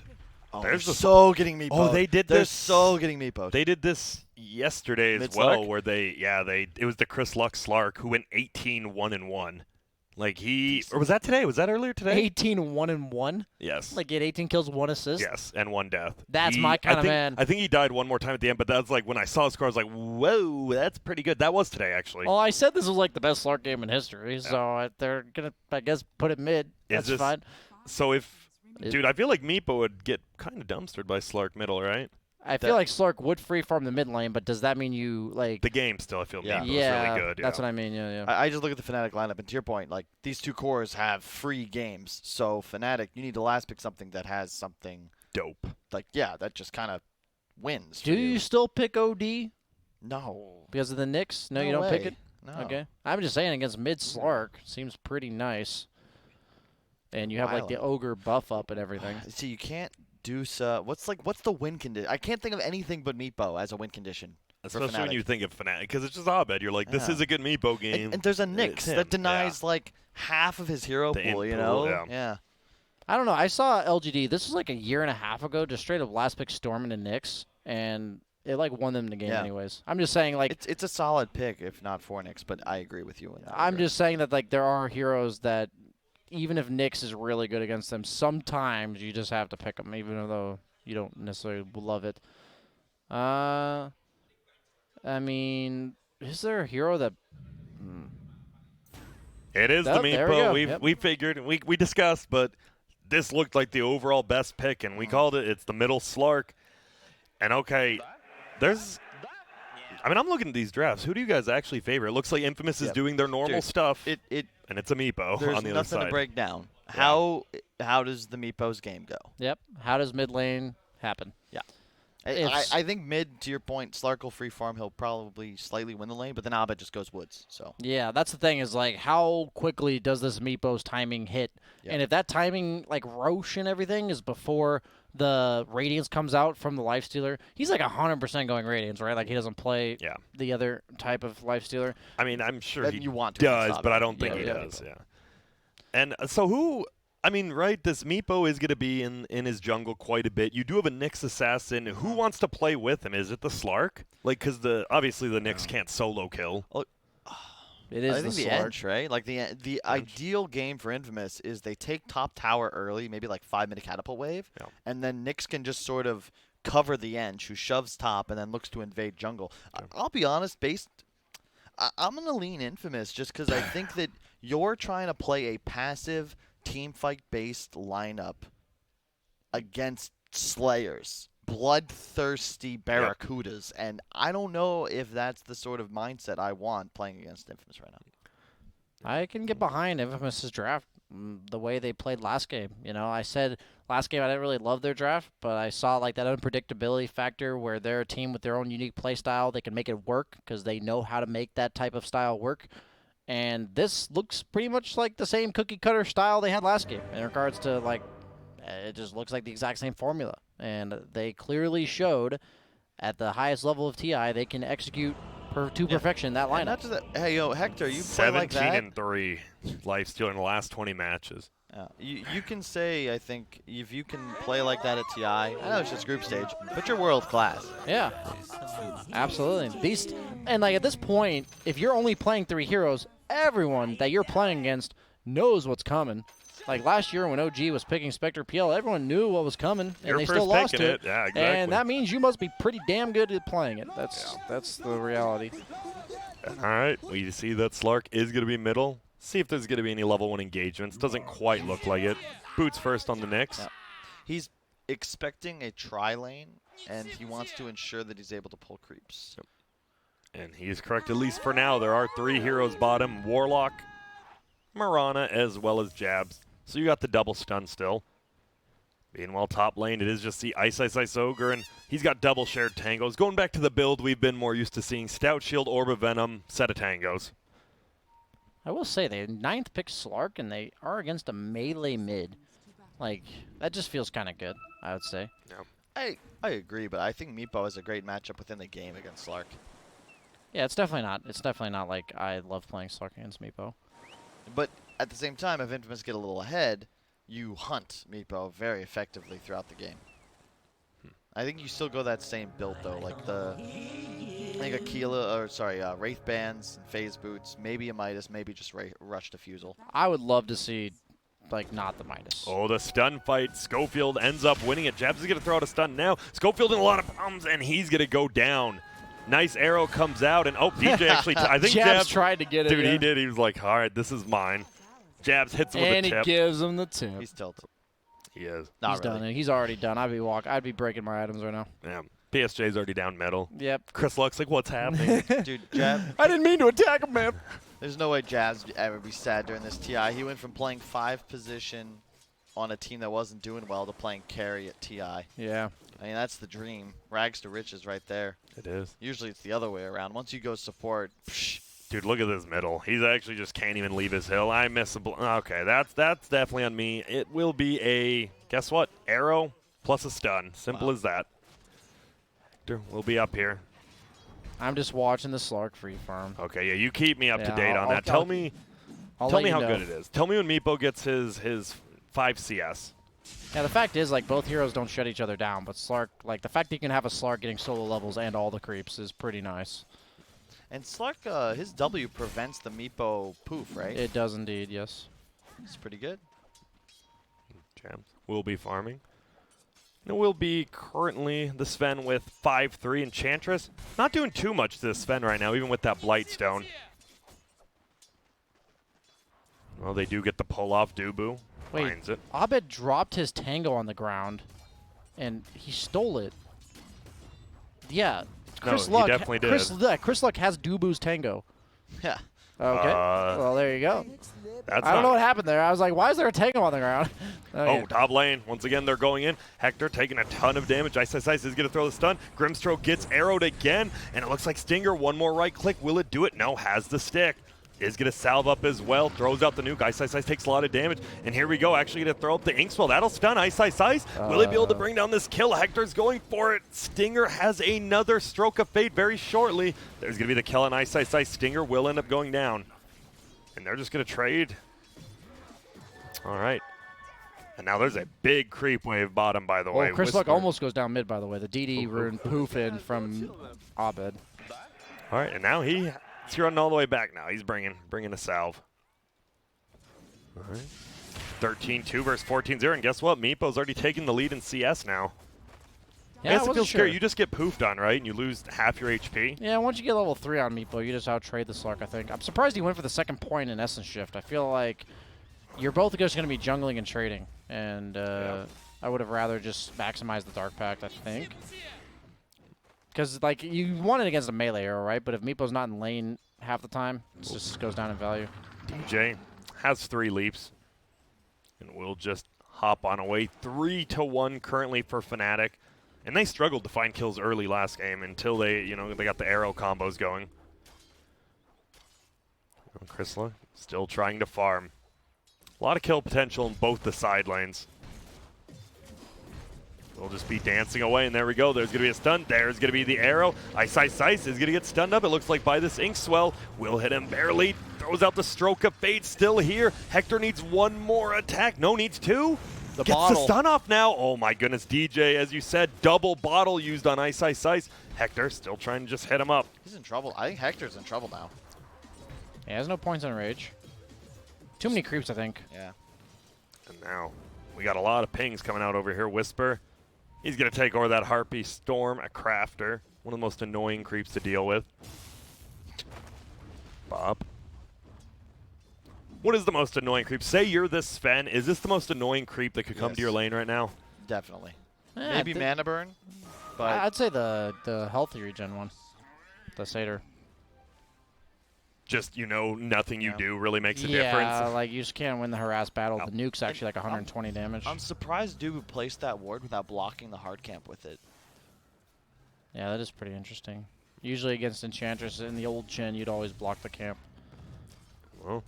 Oh, they're so getting Meepo'd. Oh, they did they're this. So getting Meepo'd. They did this yesterday as well, where it was the Chris Lux Slark who went 18-1-1. Like or was that today? Was that earlier today? 18-1-1? Yes. Like he had 18 kills, 1 assist? Yes, and 1 death. That's my kind of man. I think he died one more time at the end, but that's like when I saw his score, I was like, whoa, that's pretty good. That was today, actually. Well, I said this was like the best Slark game in history, so they're going to, I guess, put it mid. That's fine. So dude, I feel like Meepo would get kind of dumpstered by Slark middle, right? I feel like Slark would freefarm the mid lane, but does that mean you, like... The game still, I feel Meepo's really good. That's what I mean, yeah. I just look at the Fnatic lineup, and to your point, like, these two cores have free games. So, Fnatic, you need to last pick something that has something... dope. Like, that just kind of wins. Do you still pick OD? No. Because of the Nyx? No, you don't pick it? No. Okay. I'm just saying, against mid Slark, seems pretty nice. And you have, like, the Ogre buff up and everything. See, you can't... What's the win condition? I can't think of anything but Meepo as a win condition. Especially when you think of Fnatic, because it's just Abed. You're like, this is a good Meepo game. And there's a Nyx that denies like half of his hero pool. You know? Yeah. I don't know. I saw LGD. This was like a year and a half ago. Just straight up last pick Storm and Nyx, and it like won them the game anyways. I'm just saying like it's a solid pick if not for Nyx, but I agree with you. I'm just saying that like there are heroes that. Even if Nyx is really good against them, sometimes you just have to pick them, even though you don't necessarily love it. I mean, is there a hero that... It is the Meepo. We figured, we discussed, but this looked like the overall best pick, and we called it. It's the middle Slark. And, okay, I'm looking at these drafts. Who do you guys actually favor? It looks like Infamous is doing their normal stuff, and it's a Meepo on the other side. There's nothing to break down. How does the Meepo's game go? Yep. How does mid lane happen? Yeah. I think mid, to your point, Slark will free farm. He'll probably slightly win the lane, but then Abed just goes woods. So Yeah, that's the thing is, like, how quickly does this Meepo's timing hit? Yeah. And if that timing, like, Roche and everything is before the Radiance comes out from the Lifestealer, he's like 100% going Radiance, right? Like, he doesn't play the other type of Lifestealer. I mean, I'm sure Then he you want to does, stop but it. I don't think Yeah, he yeah. does. Yeah. And so who? I mean, right? This Meepo is going to be in his jungle quite a bit. You do have a Nyx assassin. Who wants to play with him? Is it the Slark? Like, because obviously the Nyx can't solo kill. It is I think the Slark. edge, right? Like the ideal game for Infamous is they take top tower early, maybe like 5-minute catapult wave, and then Nyx can just sort of cover the edge, who shoves top and then looks to invade jungle. I'll be honest, I'm gonna lean Infamous just because I think that you're trying to play a passive team fight based lineup against Slayers, bloodthirsty Barracudas, and I don't know if that's the sort of mindset I want playing against Infamous right now. I can get behind Infamous's draft the way they played last game. You know, I said last game I didn't really love their draft, but I saw like that unpredictability factor where they're a team with their own unique play style. They can make it work because they know how to make that type of style work. And this looks pretty much like the same cookie cutter style they had last game in regards to, like, it just looks like the exact same formula. And they clearly showed at the highest level of TI they can execute to perfection that lineup. Not just that, hey, yo, Hector, you play like that. 17-3 Lifestealer in the last 20 matches. You can say, I think, if you can play like that at TI, I know it's just group stage, but you're world class. Yeah, absolutely. And like at this point, if you're only playing 3 heroes, everyone that you're playing against knows what's coming. Like last year when OG was picking Spectre PL, everyone knew what was coming, and they still lost to it. Yeah, exactly. And that means you must be pretty damn good at playing it. That's the reality. All right, we see that Slark is going to be middle. See if there's going to be any level 1 engagements. Doesn't quite look like it. Boots first on the Nyx. Yeah. He's expecting a tri-lane, and he wants to ensure that he's able to pull creeps. And he is correct, at least for now. There are 3 heroes bottom. Warlock, Mirana, as well as Jabs. So you got the double stun still. Meanwhile, top lane, it is just the Ice Ogre, and he's got double shared tangos. Going back to the build we've been more used to seeing. Stout Shield, Orb of Venom, set of tangos. I will say they 9th pick Slark, and they are against a melee mid. Like, that just feels kind of good, I would say. I agree, but I think Meepo has a great matchup within the game against Slark. Yeah, it's definitely not. It's definitely not like I love playing Slark against Meepo. But at the same time, if Infamous get a little ahead, you hunt Meepo very effectively throughout the game. I think you still go that same build though, like I think Wraith Bands and Phase Boots, maybe a Midas, maybe just Rush Diffusal. I would love to see, like, not the Midas. Oh, the stun fight. Schofield ends up winning it. Jabs is going to throw out a stun now. Schofield in a lot of bombs, and he's going to go down. Nice arrow comes out, and DJ actually, I think Jabs tried to get it. Dude, he did. He was like, all right, this is mine. Jabs hits him with a tip. And he gives him the tip. He's tilted. He is. He's done it. He's already done. I'd be breaking my items right now. Yeah. PSJ's already down middle. Yep. Chris Luck's like, what's happening? Dude, Jab. I didn't mean to attack him, man. There's no way Jabs would ever be sad during this TI. He went from playing 5 position on a team that wasn't doing well to playing carry at TI. Yeah. I mean, that's the dream. Rags to riches right there. It is. Usually it's the other way around. Once you go support, psh. Dude, look at this middle. He's actually just can't even leave his hill. I miss a okay, that's definitely on me. It will be a, guess what? Arrow plus a stun. Simple as that. Hector will be up here. I'm just watching the Slark free farm. Okay, yeah, you keep me up to Yeah, date on that. Tell me I'll how let you know. good it is. Tell me when Meepo gets his 5 CS. Yeah, the fact is, like, both heroes don't shut each other down, but Slark, like, the fact that you can have a Slark getting solo levels and all the creeps is pretty nice. And Slark, his W prevents the Meepo poof, right? It does indeed, yes. It's pretty good. Jams will be farming. It will be currently the Sven with 5-3 Enchantress. Not doing too much to the Sven right now, even with that Blightstone. Well, they do get the pull off. Dubu finds it. Abed dropped his tango on the ground, and he stole it. Yeah. Chris he Luck, definitely did. Chris Luck has Dubu's tango. Yeah. Okay. Well, there you go. That's I don't know what happened there. I was like, why is there a tango on the ground? Okay. Oh, top lane. Once again, they're going in. Hector taking a ton of damage. Ice is going to throw the stun. Grimstroke gets arrowed again, and it looks like Stinger, one more right click. Will it do it? No, has the stick. Is going to salve up as well. Throws out the nuke. Ice takes a lot of damage. And here we go. Actually going to throw up the Inkswell. That'll stun Ice. Will he be able to bring down this kill? Hector's going for it. Stinger has another stroke of fate very shortly. There's going to be the kill on Ice. Stinger will end up going down. And they're just going to trade. All right. And now there's a big creep wave bottom, by the way. Chris Luck almost goes down mid, by the way. The DD rune poof in from Abed. All right, and now he's running all the way back now. He's bringing a salve. All right. 13-2 versus 14-0, and guess what? Meepo's already taking the lead in CS now. Yeah, I guess it feels scary. You just get poofed on, right? And you lose half your HP. Yeah, once you get level 3 on Meepo, you just out-trade the Slark, I think. I'm surprised he went for the second point in Essence Shift. I feel like you're both just going to be jungling and trading. And I would have rather just maximized the Dark Pact, I think. Because, like, you want it against a melee hero, right? But if Meepo's not in lane half the time, it just goes down in value. DJ has 3 leaps. And we'll just hop on away. 3-1 currentently for Fnatic. And they struggled to find kills early last game until they got the arrow combos going. Chrysler still trying to farm. A lot of kill potential in both the side lanes. They'll just be dancing away, and there we go. There's going to be a stun. There's going to be the arrow. Ice is going to get stunned up. It looks like by this Inkswell. Will hit him barely. Throws out the stroke of fate still here. Hector needs one more attack. No, needs 2. The Gets bottle. the stun off now. Oh my goodness, DJ, as you said, double bottle used on Ice. Hector still trying to just hit him up. He's in trouble. I think Hector's in trouble now. Yeah, he has no points on Rage. Too many creeps, I think. Yeah. And now we got a lot of pings coming out over here. Whisper, he's going to take over that Harpy Storm, a Crafter. One of the most annoying creeps to deal with. Bob. What is the most annoying creep? Say you're this Sven. Is this the most annoying creep that could come to your lane right now? Definitely. Eh, Maybe Mana Burn, but I'd say the healthy regen one. The Satyr. Just, nothing you do really makes a Yeah, difference. like you just can't win the harass battle. The nuke's actually like 120 damage. I'm surprised Dubu placed that ward without blocking the hard camp with it. Yeah, that is pretty interesting. Usually against Enchantress in the old Chin, you'd always block the camp. Well,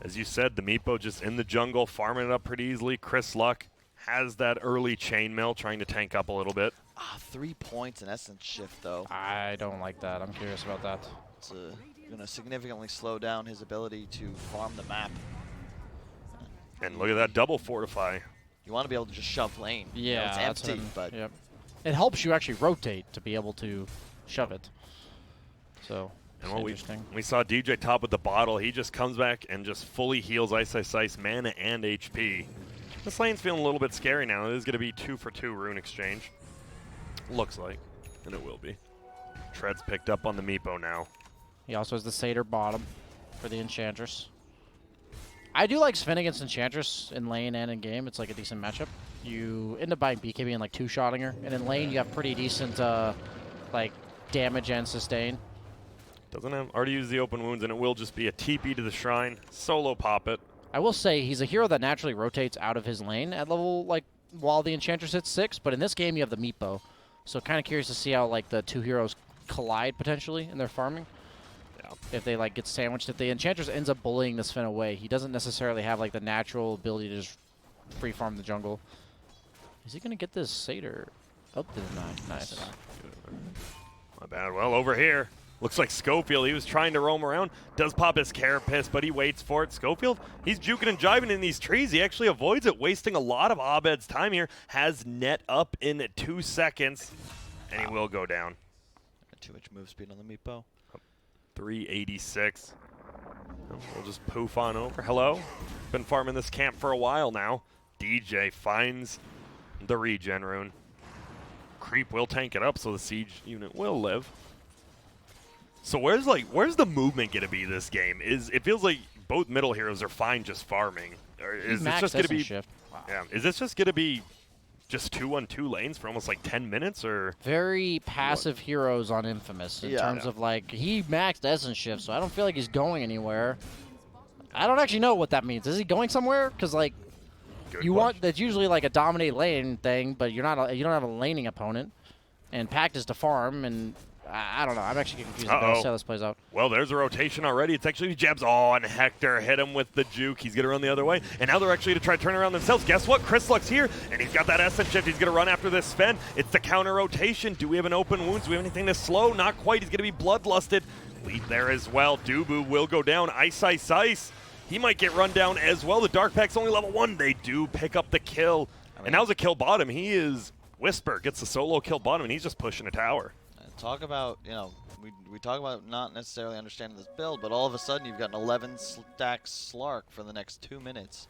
as you said, the Meepo just in the jungle, farming it up pretty easily. Chris Luck has that early chainmail, trying to tank up a little bit. 3 points in Essence Shift, though. I don't like that. I'm curious about that. It's going to significantly slow down his ability to farm the map. And look at that double fortify. You want to be able to just shove lane. Yeah, it's that's empty, but yep. It helps you actually rotate to be able to shove it. So, And what interesting. we saw DJ top with the bottle. He just comes back and just fully heals Ice, mana and HP. This lane's feeling a little bit scary now. It is going to be 2-for-2 rune exchange. Looks like, and it will be. Tread's picked up on the Meepo now. He also has the Satyr bottom for the Enchantress. I do like Sven against Enchantress in lane and in game. It's like a decent matchup. You end up buying BKB and like 2-shotting her, and in lane you have pretty decent like damage and sustain. Doesn't have already used the open wounds, and it will just be a TP to the shrine. Solo pop it. I will say he's a hero that naturally rotates out of his lane at level like while the Enchantress hits 6, but in this game you have the Meepo. So kind of curious to see how like the two heroes collide potentially in their farming. If they like get sandwiched, if the Enchantress ends up bullying this Sven away, he doesn't necessarily have like the natural ability to just free farm the jungle. Is he gonna get this Satyr? Oh, did not. Nice. My bad. Well, over here, looks like Schofield. He was trying to roam around. Does pop his Carapace, but he waits for it. Schofield, he's juking and jiving in these trees. He actually avoids it, wasting a lot of Abed's time here. Has net up in 2 seconds, and he will go down. Too much move speed on the Meepo. 386. We'll just poof on over. Hello. Been farming this camp for a while now. DJ finds the regen rune. Creep will tank it up, so the siege unit will live. So where's the movement gonna be this game? It feels like both middle heroes are fine just farming. Or is this just gonna be shift? Wow. Yeah, is this just gonna be just 2-on-2 lanes for almost like 10 minutes, or Very passive heroes on Infamous in terms of like he maxed Essence Shift, so I don't feel like he's going anywhere. I don't actually know what that means. Is he going somewhere? Because like that's usually like a dominate lane thing, but you don't have a laning opponent, and Pact is to farm, and I don't know. I'm actually confused about how this plays out. Well, there's a rotation already. It's actually jabs. Oh, and Hector hit him with the juke. He's going to run the other way. And now they're actually to try to turn around themselves. Guess what? Chrysaluck's here, and he's got that Essence Shift. He's going to run after this Sven. It's the counter rotation. Do we have an open wounds? Do we have anything to slow? Not quite. He's going to be bloodlusted. Lead there as well. Dubu will go down. Ice, ice, ice. He might get run down as well. The Dark Pack's only level 1. They do pick up the kill. And now's a kill bottom. He is Whisper. Gets the solo kill bottom, and he's just pushing a tower. Talk about, we talk about not necessarily understanding this build, but all of a sudden you've got an 11 stack Slark for the next 2 minutes.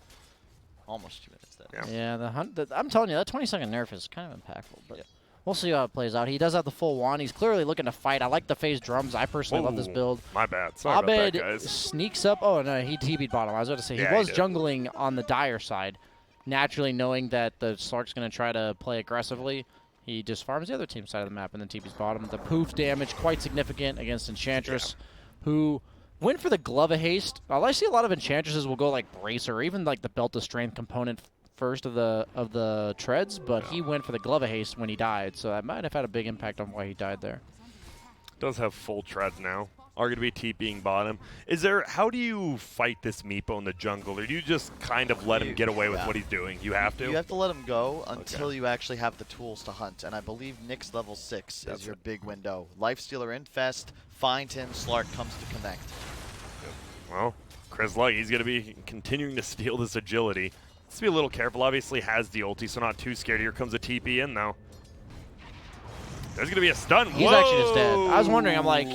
Almost 2 minutes there. Yeah, I'm telling you, that 20-second nerf is kind of impactful, but we'll see how it plays out. He does have the full wand. He's clearly looking to fight. I like the phase drums. I personally love this build. My bad. Sorry about that, guys. Sneaks up. Oh, no, he TB'd bottom. I was about to say, he was jungling on the Dire side, naturally knowing that the Slark's going to try to play aggressively. He just farms the other team's side of the map and then TP's bottom. The poof damage quite significant against Enchantress, who went for the Glove of Haste. I see a lot of Enchantresses will go like Bracer, or even like the Belt of Strength component first of the treads, but he went for the Glove of Haste when he died, so that might have had a big impact on why he died there. Does have full treads now. Are going to be TPing bottom. How do you fight this Meepo in the jungle, or do you just kind of let him get away with what he's doing? You have to? You have to let him go until you actually have the tools to hunt, and I believe Nyx level 6 is your big window. Lifestealer Infest, find him, Slark comes to connect. Well, Chrysaluck, he's going to be continuing to steal this agility. Let's be a little careful. Obviously has the ulti, so not too scared. Here comes a TP in, though. There's going to be a stun. He's actually just dead. I was wondering, I'm like...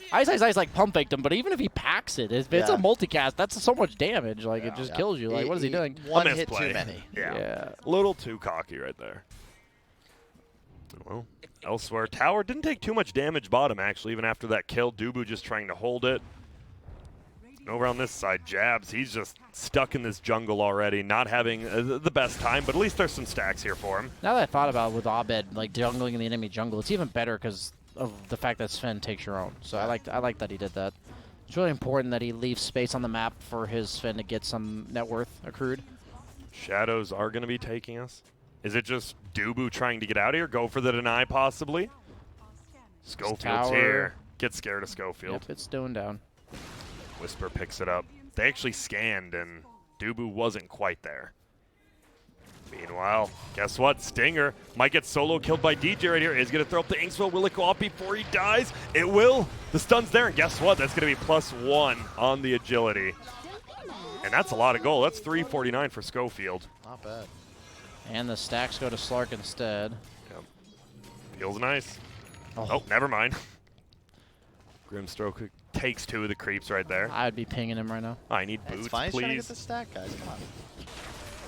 Ice like pump faked him, but even if he packs it, if it's a multicast, that's so much damage. Like, it just kills you. Like, what is he doing? One hit too many. Yeah. A little too cocky right there. Well, elsewhere, tower didn't take too much damage bottom, actually, even after that kill. Dubu just trying to hold it. Over on this side, Jabs, he's just stuck in this jungle already, not having the best time, but at least there's some stacks here for him. Now that I thought about it with Abed, like, jungling in the enemy jungle, it's even better because of the fact that Sven takes your own. So I like that he did that. It's really important that he leaves space on the map for his Sven to get some net worth accrued. Shadows are going to be taking us. Is it just Dubu trying to get out of here? Go for the deny, possibly? Schofield's here. Get scared of Schofield. Yep, it's doing down. Whisper picks it up. They actually scanned, and Dubu wasn't quite there. Meanwhile, guess what? Stinger might get solo killed by DJ right here. Is going to throw up the Inksville. Will it go off before he dies? It will. The stun's there, and guess what? That's going to be +1 on the agility. And that's a lot of gold. That's 349 for Schofield. Not bad. And the stacks go to Slark instead. Yep. Feels nice. Oh, never mind. Grimstroke takes 2 of the creeps right there. I'd be pinging him right now. I need boots, it's fine. please. He's trying to get the stack, guys. Come on.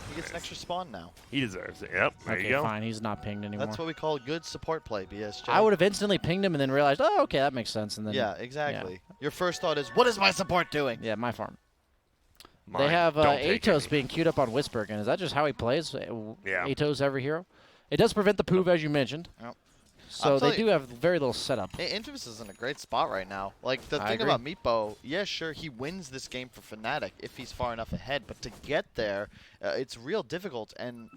He gets an extra spawn now. He deserves it. Yep, there you go. Fine. He's not pinged anymore. That's what we call good support play, BSJ. I would have instantly pinged him and then realized, oh, okay, that makes sense. And then yeah, exactly. Yeah. Your first thought is, what is my support doing? Yeah, my farm. They have Atos being queued up on Whisper again. Is that just how he plays? Yeah. Atos every hero? It does prevent the poov, as you mentioned. Yep. So they do have very little setup. Infamous is in a great spot right now. Like, the thing about Meepo, yeah, sure, he wins this game for Fnatic if he's far enough ahead, but to get there, it's real difficult, and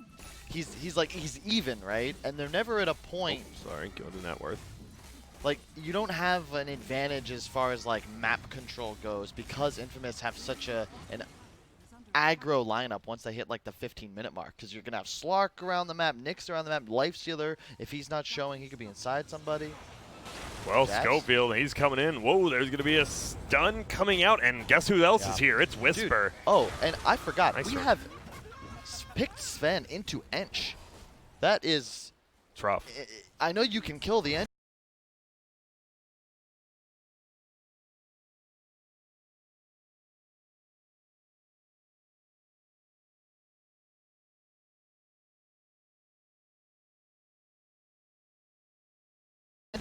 he's even, right? And they're never at a point. Oh, sorry, go to net worth. Like, you don't have an advantage as far as, like, map control goes because Infamous have such an aggro lineup once they hit like the 15-minute mark, because you're gonna have Slark around the map, Nyx around the map, Lifestealer. If he's not showing, he could be inside somebody. Well, Schofield, he's coming in. Whoa, there's gonna be a stun coming out, and guess who else is here? It's Whisper. Dude. Oh, and I forgot, we have picked Sven into Ench. That is... It's rough. I know you can kill the Ench.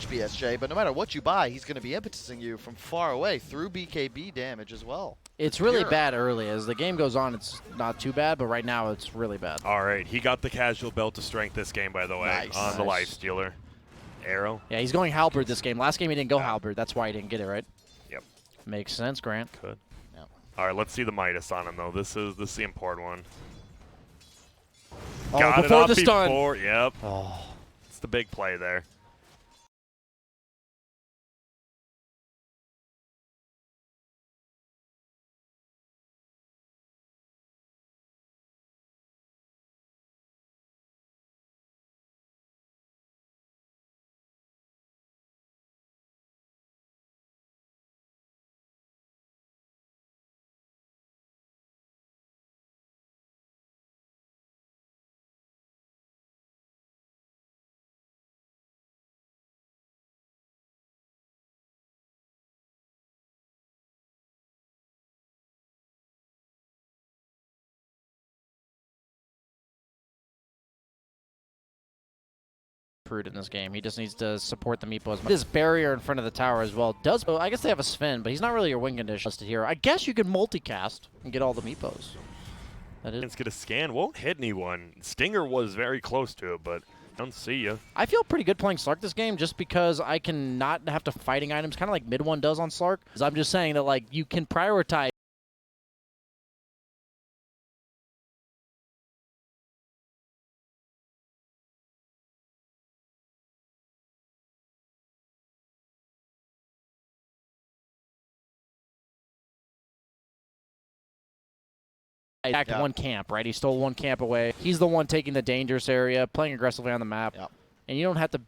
BSJ, but no matter what you buy, he's going to be impetusing you from far away through BKB damage as well. It's really bad early. As the game goes on, it's not too bad, but right now it's really bad. All right, he got the casual belt to strength this game, by the way, on the Nice. Lifestealer. Arrow. Yeah, he's going halberd this game. Last game he didn't go halberd. That's why he didn't get it, right? Yep. Makes sense, Grant. Could. Yep. All right, let's see the Midas on him, though. This is the important one. Oh, Got before it off the stun. before. Yep. Oh. It's the big play there. In this game. He just needs to support the meepo as much. This barrier in front of the tower as well does. I guess they have a Sven, but he's not really your win condition listed here. I guess you could multicast and get all the meepos. That is. Let's get a scan. Won't hit anyone. Stinger was very close to it, but don't see you. I feel pretty good playing Slark this game just because I can not have to fighting items, kind of like mid one does on Slark. I'm just saying that like you can prioritize. Attacked one camp, right? He stole one camp away. He's the one taking the dangerous area, playing aggressively on the map. Yep. And you don't have to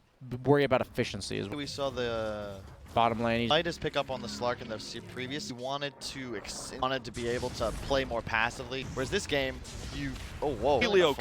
worry about efficiency as well. We saw the Bottom lane. Midas pick up on the Slark in the previous. He wanted to be able to play more passively. Whereas this game, oh whoa. Helio.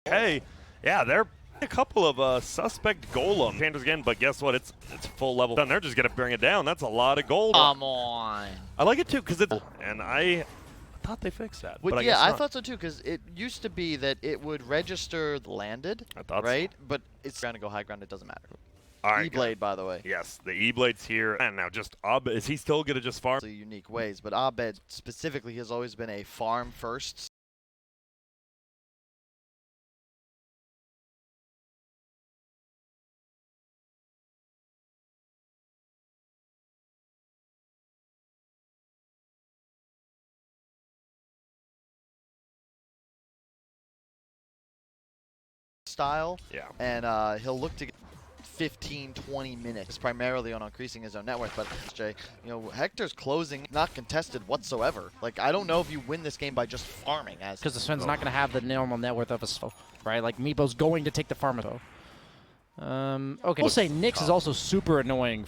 Hey, yeah, they're a couple of suspect golem changes again, but guess what? It's full level. Done. They're just gonna bring it down. That's a lot of gold. Come on. I like it too because it's and I thought they fixed that. But I yeah, guess I not. thought so too because it used to be that it would register the landed. I thought right, but it's going to go high ground. It doesn't matter. All right, E-Blade, by the way. Yes, the E-Blade's here. And now just Abed, is he still gonna just farm? Unique ways, but Abed specifically has always been a farm first. Style. Yeah. And he'll look to get 15, 20 minutes primarily on increasing his own net worth. But Jay, you know, Hector's closing not contested whatsoever. Like, I don't know if you win this game by just farming as because the Sven's not going to have the normal net worth of a Sven, right? Like Meepo's going to take the farm. Okay. We'll say Nyx is also super annoying.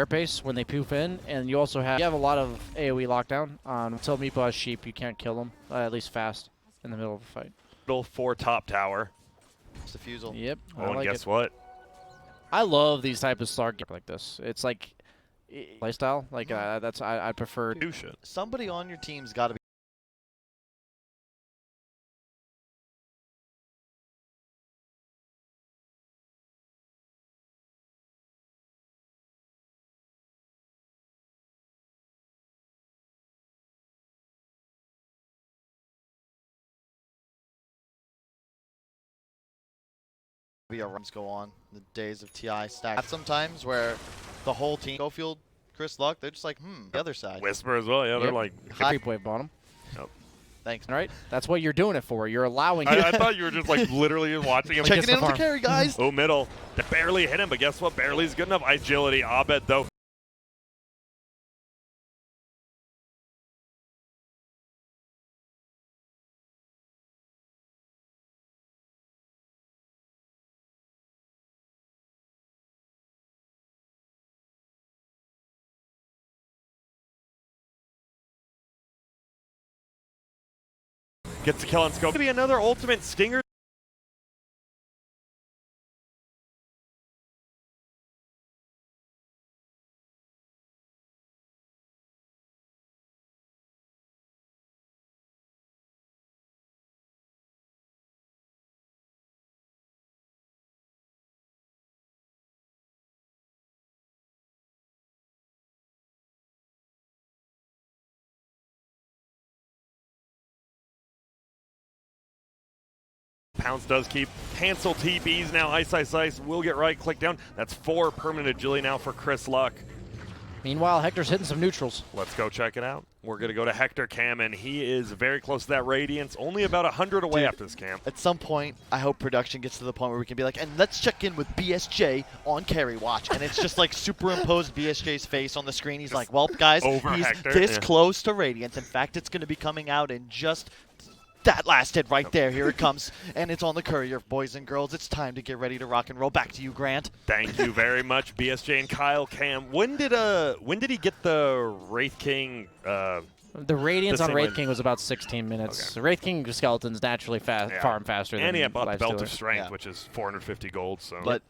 Pace when they poof in, and you also have a lot of AoE lockdown on until Meepo has sheep. You can't kill them at least fast in the middle of a fight. Middle 4 top tower. Diffusal. Yep. Oh, I and like guess it. what? I love these type of Slark games like this. It's like playstyle. Like that's I prefer. Somebody on your team's got to be. Runs go on the days of TI stack. Sometimes where the whole team go field Chris Luck, they're just like, the other side. Whisper as well, yeah, they're like creep wave bottom. Yep. Thanks. All right, that's what you're doing it for. You're allowing. I thought you were just like literally watching him. Checking in on the carry, guys. Oh, middle. They barely hit him, but guess what? Barely's good enough. Agility. Abed though. Gets the kill on Scope. Maybe another ultimate stinger. Pounce does keep. Cancel TBs now. Ice will get right. Click down. That's 4 permanent agility now for Chris Luck. Meanwhile, Hector's hitting some neutrals. Let's go check it out. We're going to go to Hector Cam, and he is very close to that Radiance. Only about 100 away after this camp. At some point, I hope production gets to the point where we can be like, and let's check in with BSJ on carry watch. And it's just like superimposed BSJ's face on the screen. He's like, well, guys, he's Hector, this close to Radiance. In fact, it's going to be coming out in just... That last hit right there. Here it comes. And it's on the courier, boys and girls. It's time to get ready to rock and roll. Back to you, Grant. Thank you very much, BSJ and Kyle Cam. When did he get the Wraith King? The Radiance on Wraith way. King was about 16 minutes. Okay. The Wraith King skeletons naturally farm faster than And he had bought the Belt Lifestealer. of Strength, which is 450 gold. So, But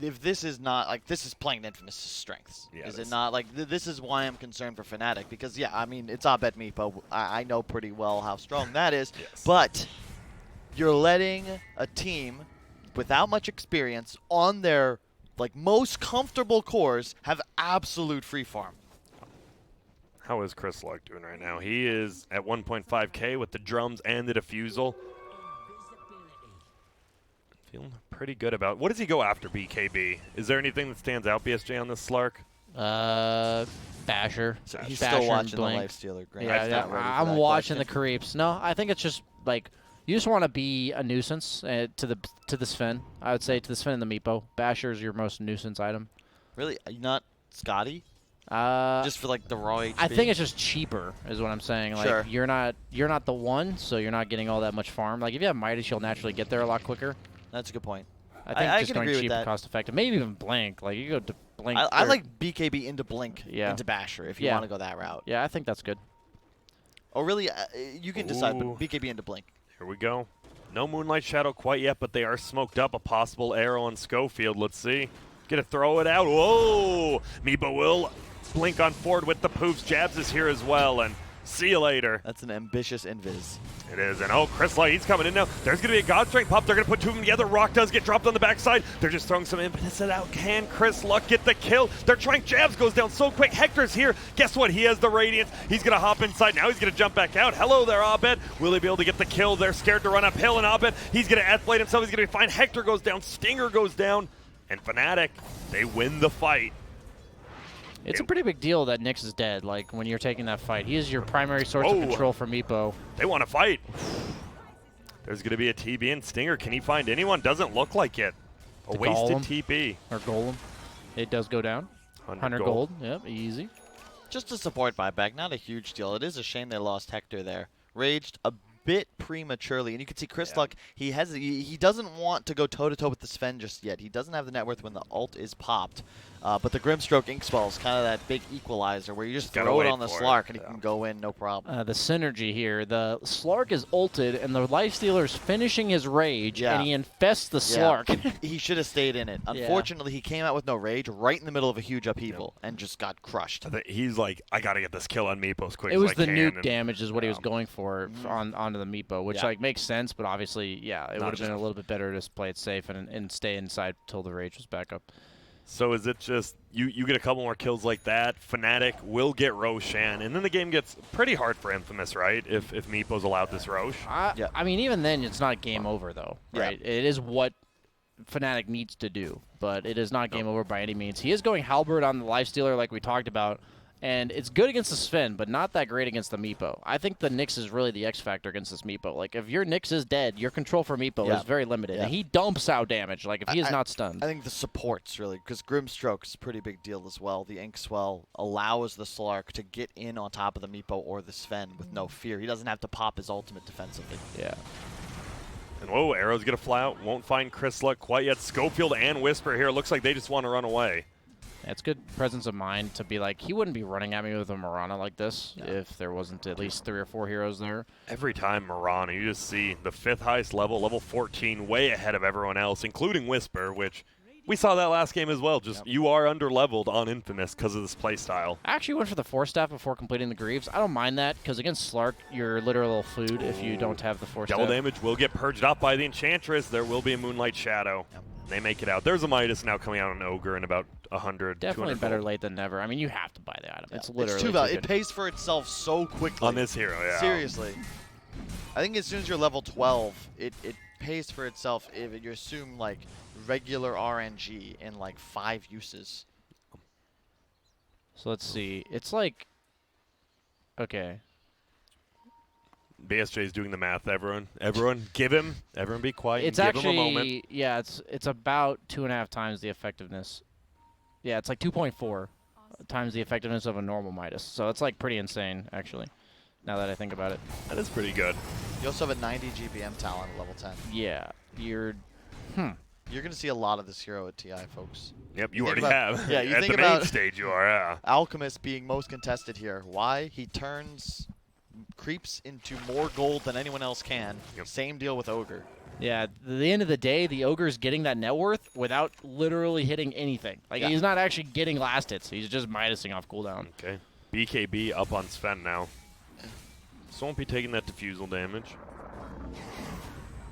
if this is not, like, this is playing Infamous' strengths. Yeah, Is it not? Like, this is why I'm concerned for Fnatic. Because, yeah, I mean, it's Abed Meepo. I know pretty well how strong that is. Yes. But you're letting a team without much experience on their, like, most comfortable cores have absolute free farm. how is Chris Luck doing right now? He is at 1.5k with the drums and the diffusal. Feeling pretty good about. What does he go after, BKB? Is there anything that stands out, BSJ, on this Slark? Basher. So he's Basher still and watching the Blink. Lifestealer. Grant. Yeah, He's yeah. not ready for I'm that watching the question. creeps. No, I think it's just like you just want to be a nuisance to the Sven. I would say to the Sven and the Meepo. Basher is your most nuisance item. Really? Not Scotty? Just for, like, the raw HP? I think it's just cheaper, is what I'm saying. Like Sure. you're not the one, so you're not getting all that much farm. Like if you have Midas, you'll naturally get there a lot quicker. That's a good point. I think I just can going agree with cheap and that. cost effective. Maybe even Blink. Like you go to Blink. I or- like BKB into Blink, Yeah. into Basher, if you Yeah. want to go that route. Yeah, I think that's good. Oh, really? You can decide, Ooh. but BKB into Blink. Here we go. No Moonlight Shadow quite yet, but they are smoked up. A possible arrow on Schofield. Let's see. Gonna throw it out. Whoa! Meepo will blink on forward with the poofs. Jabs is here as well, and see you later. That's an ambitious invis. It is, and oh, Chris Light, he's coming in now. There's going to be a God Strength pop. They're going to put two of them together. Rock does get dropped on the backside. They're just throwing some impetus out. Can Chris Luck get the kill? They're trying. Jabs goes down so quick. Hector's here. Guess what? He has the Radiance. He's going to hop inside. Now he's going to jump back out. Hello there, Abed. Will he be able to get the kill? They're scared to run uphill, and Abed, he's going to athlete himself. He's going to be fine. Hector goes down. Stinger goes down. And Fnatic, they win the fight. It's a pretty big deal that Nyx is dead. Like when you're taking that fight, he is your primary source of Whoa. control for Meepo. They want to fight. There's going to be a TB and Stinger. Can he find anyone? Doesn't look like it. A The wasted Golem. TP. Or Golem. It does go down. 100 gold. Yep, easy. Just a support buyback, not a huge deal. It is a shame they lost Hector there. Raged a bit prematurely, and you can see Chris Luck, he doesn't want to go toe-to-toe with the Sven just yet. He doesn't have the net worth when the ult is popped. But the Grimstroke Ink Spell is kind of that big equalizer where you just Gotta throw it wait on the for it, Slark and he yeah. can go in no problem. The synergy here. The Slark is ulted, and the Lifestealer's finishing his rage, Yeah. and he infests the Yeah. Slark. He should have stayed in it. Unfortunately, he came out with no rage right in the middle of a huge upheaval and just got crushed. I think he's like, I got to get this kill on Meepo as quick It as was I the can. nuke and damage is what he was going for onto the Meepo, which Yeah. like makes sense, but obviously, yeah, it Not would have just- been a little bit better to just play it safe and stay inside till the rage was back up. So is it just, you get a couple more kills like that, Fnatic will get Roshan, and then the game gets pretty hard for Infamous, right? If Meepo's allowed this Rosh. Yeah. I mean, even then, it's not game over, though, Yeah. right? It is what Fnatic needs to do, but it is not game over by any means. He is going Halberd on the Lifestealer like we talked about, and it's good against the Sven, but not that great against the Meepo. I think the Nyx is really the X factor against this Meepo. Like, if your Nyx is dead, your control for Meepo Yeah. is very limited, Yeah. and he dumps out damage, like, if he is not stunned. I think the supports, really, because Grimstroke is a pretty big deal as well. The Ink Swell allows the Slark to get in on top of the Meepo or the Sven with no fear. He doesn't have to pop his ultimate defensively. Yeah. And whoa, arrow's going to fly out, won't find Chris Luck quite yet. Schofield and Whisper here, looks like they just want to run away. It's good presence of mind to be like, he wouldn't be running at me with a Mirana like this if there wasn't at least 3 or 4 heroes there. Every time Mirana, you just see the 5th highest level, level 14, way ahead of everyone else, including Whisper, which we saw that last game as well. Just you are under-leveled on Infamous because of this playstyle. I actually went for the 4-staff before completing the Greaves. I don't mind that, because against Slark, you're literal food if you don't have the 4-staff. Double damage will get purged up by the Enchantress. There will be a Moonlight Shadow. They make it out. There's a Midas now coming out on Ogre in about 100, Definitely 200 better gold. late than never. I mean, you have to buy the item. It's It's literally too too valuable. It good. pays for itself so quickly. On this hero, yeah. Seriously. I think as soon as you're level 12, it pays for itself if you assume like regular RNG in like 5 uses. So let's see. It's like, okay. BSJ is doing the math, everyone. Everyone, give him. Everyone be quiet. It's give actually, him a moment. yeah, it's about 2.5 times the effectiveness. Yeah, it's like 2.4 times the effectiveness of a normal Midas. So it's like pretty insane, actually, now that I think about it. That is pretty good. You also have a 90 GPM talent at level 10. Yeah, you're, You're going to see a lot of this hero at TI, folks. Yep, you think already about- have. yeah, you At think the main about- stage, you are, yeah. Alchemist being most contested here. Why? He turns creeps into more gold than anyone else can. Yep. Same deal with Ogre. Yeah, at the end of the day, the Ogre's getting that net worth without literally hitting anything. Like, Yeah. he's not actually getting last hits. He's just Midasing off cooldown. Okay. BKB up on Sven now. So won't be taking that diffusal damage.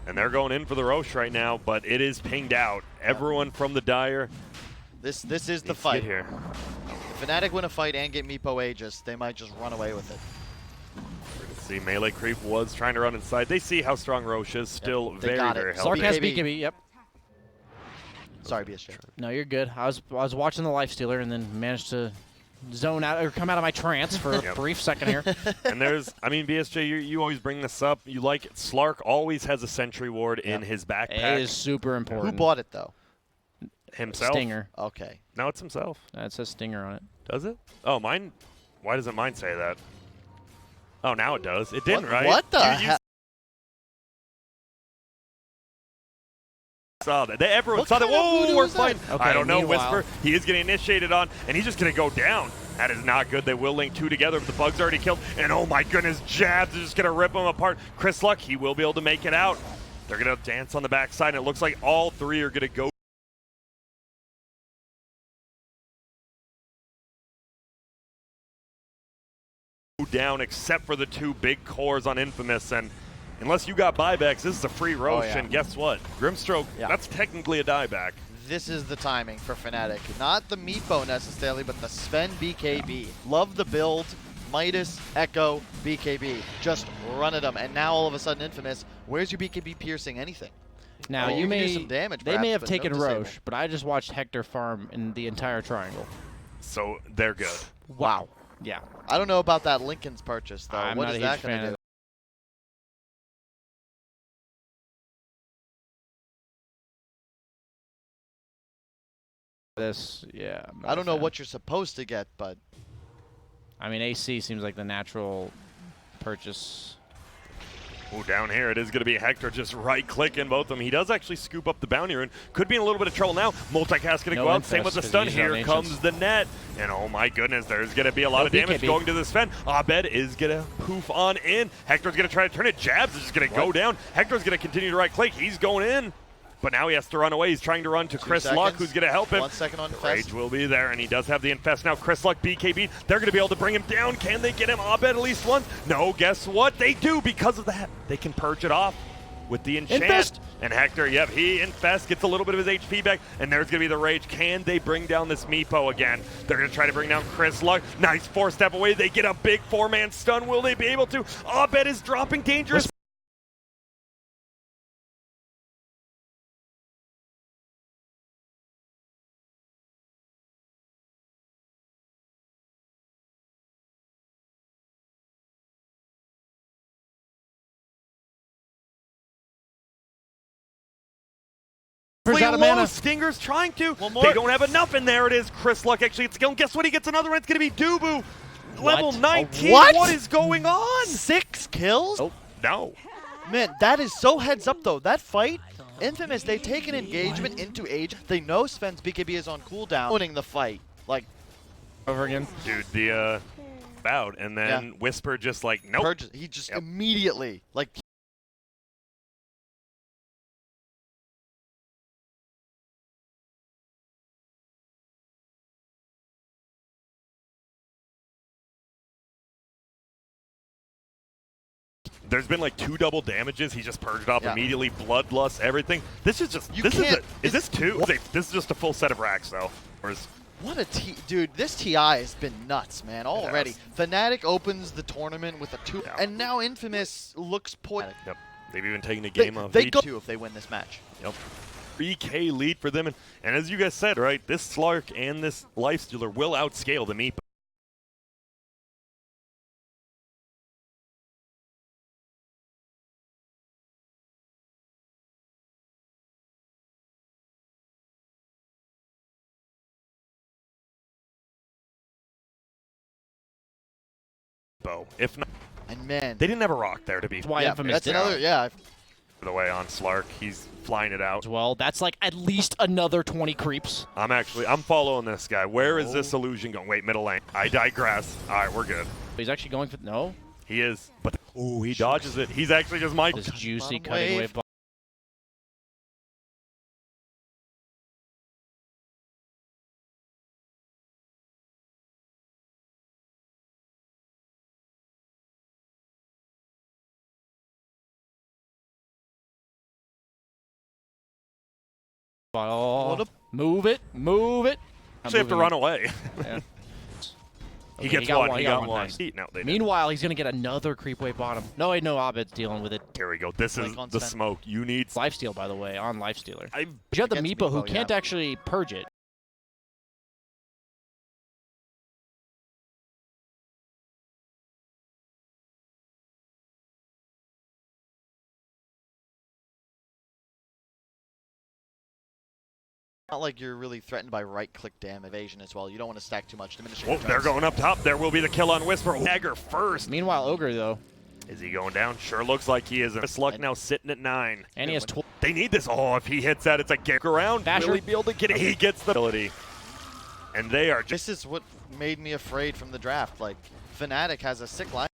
And they're going in for the Roche right now, but it is pinged out. Everyone from the Dire This is the needs to fight. get here. If Fnatic win a fight and get Meepo Aegis, they might just run away with it. See, melee creep was trying to run inside. They see how strong Roche is. Still They very, got it. very Slark healthy. Slark has BKB. BKB, yep. Sorry, BSJ. No, you're good. I was watching the Lifestealer and then managed to zone out or come out of my trance for a Yep. brief second here. And there's, I mean, BSJ, you always bring this up. You like it. Slark always has a sentry ward in his backpack. It is super important. Who bought it, though? Himself? Stinger. Okay. No, it's himself. It says Stinger on it. Does it? Oh, mine. Why doesn't mine say that? Oh, now it does. It didn't, What- right? what the You hell? saw that. Everyone What saw that. kind of Whoa, voodoo we're is that? fighting. Okay, I don't know, meanwhile- Whisper. He is getting initiated on, and he's just going to go down. That is not good. They will link 2 together, but the bug's already killed. And oh my goodness, Jabs is just going to rip them apart. Chris Luck, he will be able to make it out. They're going to dance on the backside, and it looks like all 3 are going to go down, except for the 2 big cores on Infamous. And unless you got buybacks, this is a free Roche. yeah. And guess what? Grimstroke, Yeah. that's technically a dieback. This is the timing for Fnatic. Not the Meepo necessarily, but the Sven BKB. Love the build. Midas, Echo, BKB. Just run at them. And now all of a sudden, Infamous, where's your BKB piercing anything? Now, Oh, you you can do may some damage, they may perhaps, have but taken no disable. Roche, but I just watched Hector farm in the entire triangle. So they're good. Wow. Yeah. I don't know about that Lincoln's purchase, though. I'm What not is a huge that going fan to of do? This, yeah. I'm not I a don't know fan. what you're supposed to get, but I mean, AC seems like the natural purchase. Oh, down here it is going to be Hector just right-clicking both of them. He does actually scoop up the bounty rune. Could be in a little bit of trouble now. Multicast going to No go out. infest, Same with the 'cause stun. he's on Here Ancients. comes the net. And oh my goodness, there's going to be a lot No of damage BKB. going to this Sven. Abed is going to poof on in. Hector's going to try to turn it. Jabs is just going to go down. Hector's going to continue to right-click. He's going in. But now he has to run away. He's trying to run to 2 Chris seconds. Luck, who's going to help him. 1 second on Rage Infest. will be there, and he does have the Infest now. Chris Luck, BKB, they're going to be able to bring him down. Can they get him? Abed at least once? No, guess what? They do because of that. They can purge it off with the enchant. Infest. And Hector, yep, he Infest gets a little bit of his HP back, and there's going to be the Rage. Can they bring down this Meepo again? They're going to try to bring down Chris Luck. Nice 4-step away. They get a big 4-man stun. Will they be able to? Abed is dropping dangerous. Out of mana. Low. Stinger's trying to. One more. They don't have enough, and there it is. Chris Luck actually gets going. Guess what? He gets another one. It's going to be Dubu. Level What? 19. What? What is going on? 6 kills? Oh. No. Man, that is so heads up, though. That fight, Infamous, they take an engagement into Age. They know Sven's BKB is on cooldown. Winning the fight. Like, Over again. Dude, the bout, and then Whisper just like, nope. he just immediately, like, There's been like 2 double damages. He just purged off immediately. Bloodlust, everything. This is just. Is this 2? This is just a full set of racks, though. Or is, what a dude, this TI has been nuts, man, already. Fnatic opens the tournament with a 2, and now Infamous looks poised. Yep. They've even taken a game off. They go 2 if they win this match. Yep. 3K lead for them. And as you guys said, right, this Slark and this Lifestealer will outscale the Meepo. If not, And man, they didn't have a rock there to be. That's why Infamous that's did another, For the way on Slark, he's flying it out. as well. That's like at least another 20 creeps. I'm following this guy. Where is this illusion going? Wait, middle lane. I digress. All right, we're good. He's actually going for no. He is, but he dodges it. He's actually just Michael. This juicy Bottom cutting wave. wave. Oh, move it, move it. Actually have to run away. Yeah. He Okay, gets one. He got one. Nice. No, they didn't. Meanwhile, he's gonna get another creep wave bottom. No, wait, no, Abed's dealing with it. Here we go. This is the smoke. You need. Lifesteal, by the way, on Lifestealer. I You have the Against Meepo who Meepo, can't actually purge it. not like you're really threatened by right-click damage evasion as well. You don't want to stack too much. Diminishing Oh, they're going up top. There will be the kill on Whisper. Dagger first. Meanwhile, Ogre though, Is he going down? Sure looks like he is. Miss Luck now sitting at 9. and he has 12. They need this. Oh, if he hits that, it's a kick around. Basher. Will he be able to get it? He gets the ability. And they are just. This is what made me afraid from the draft. Like, Fnatic has a sick line.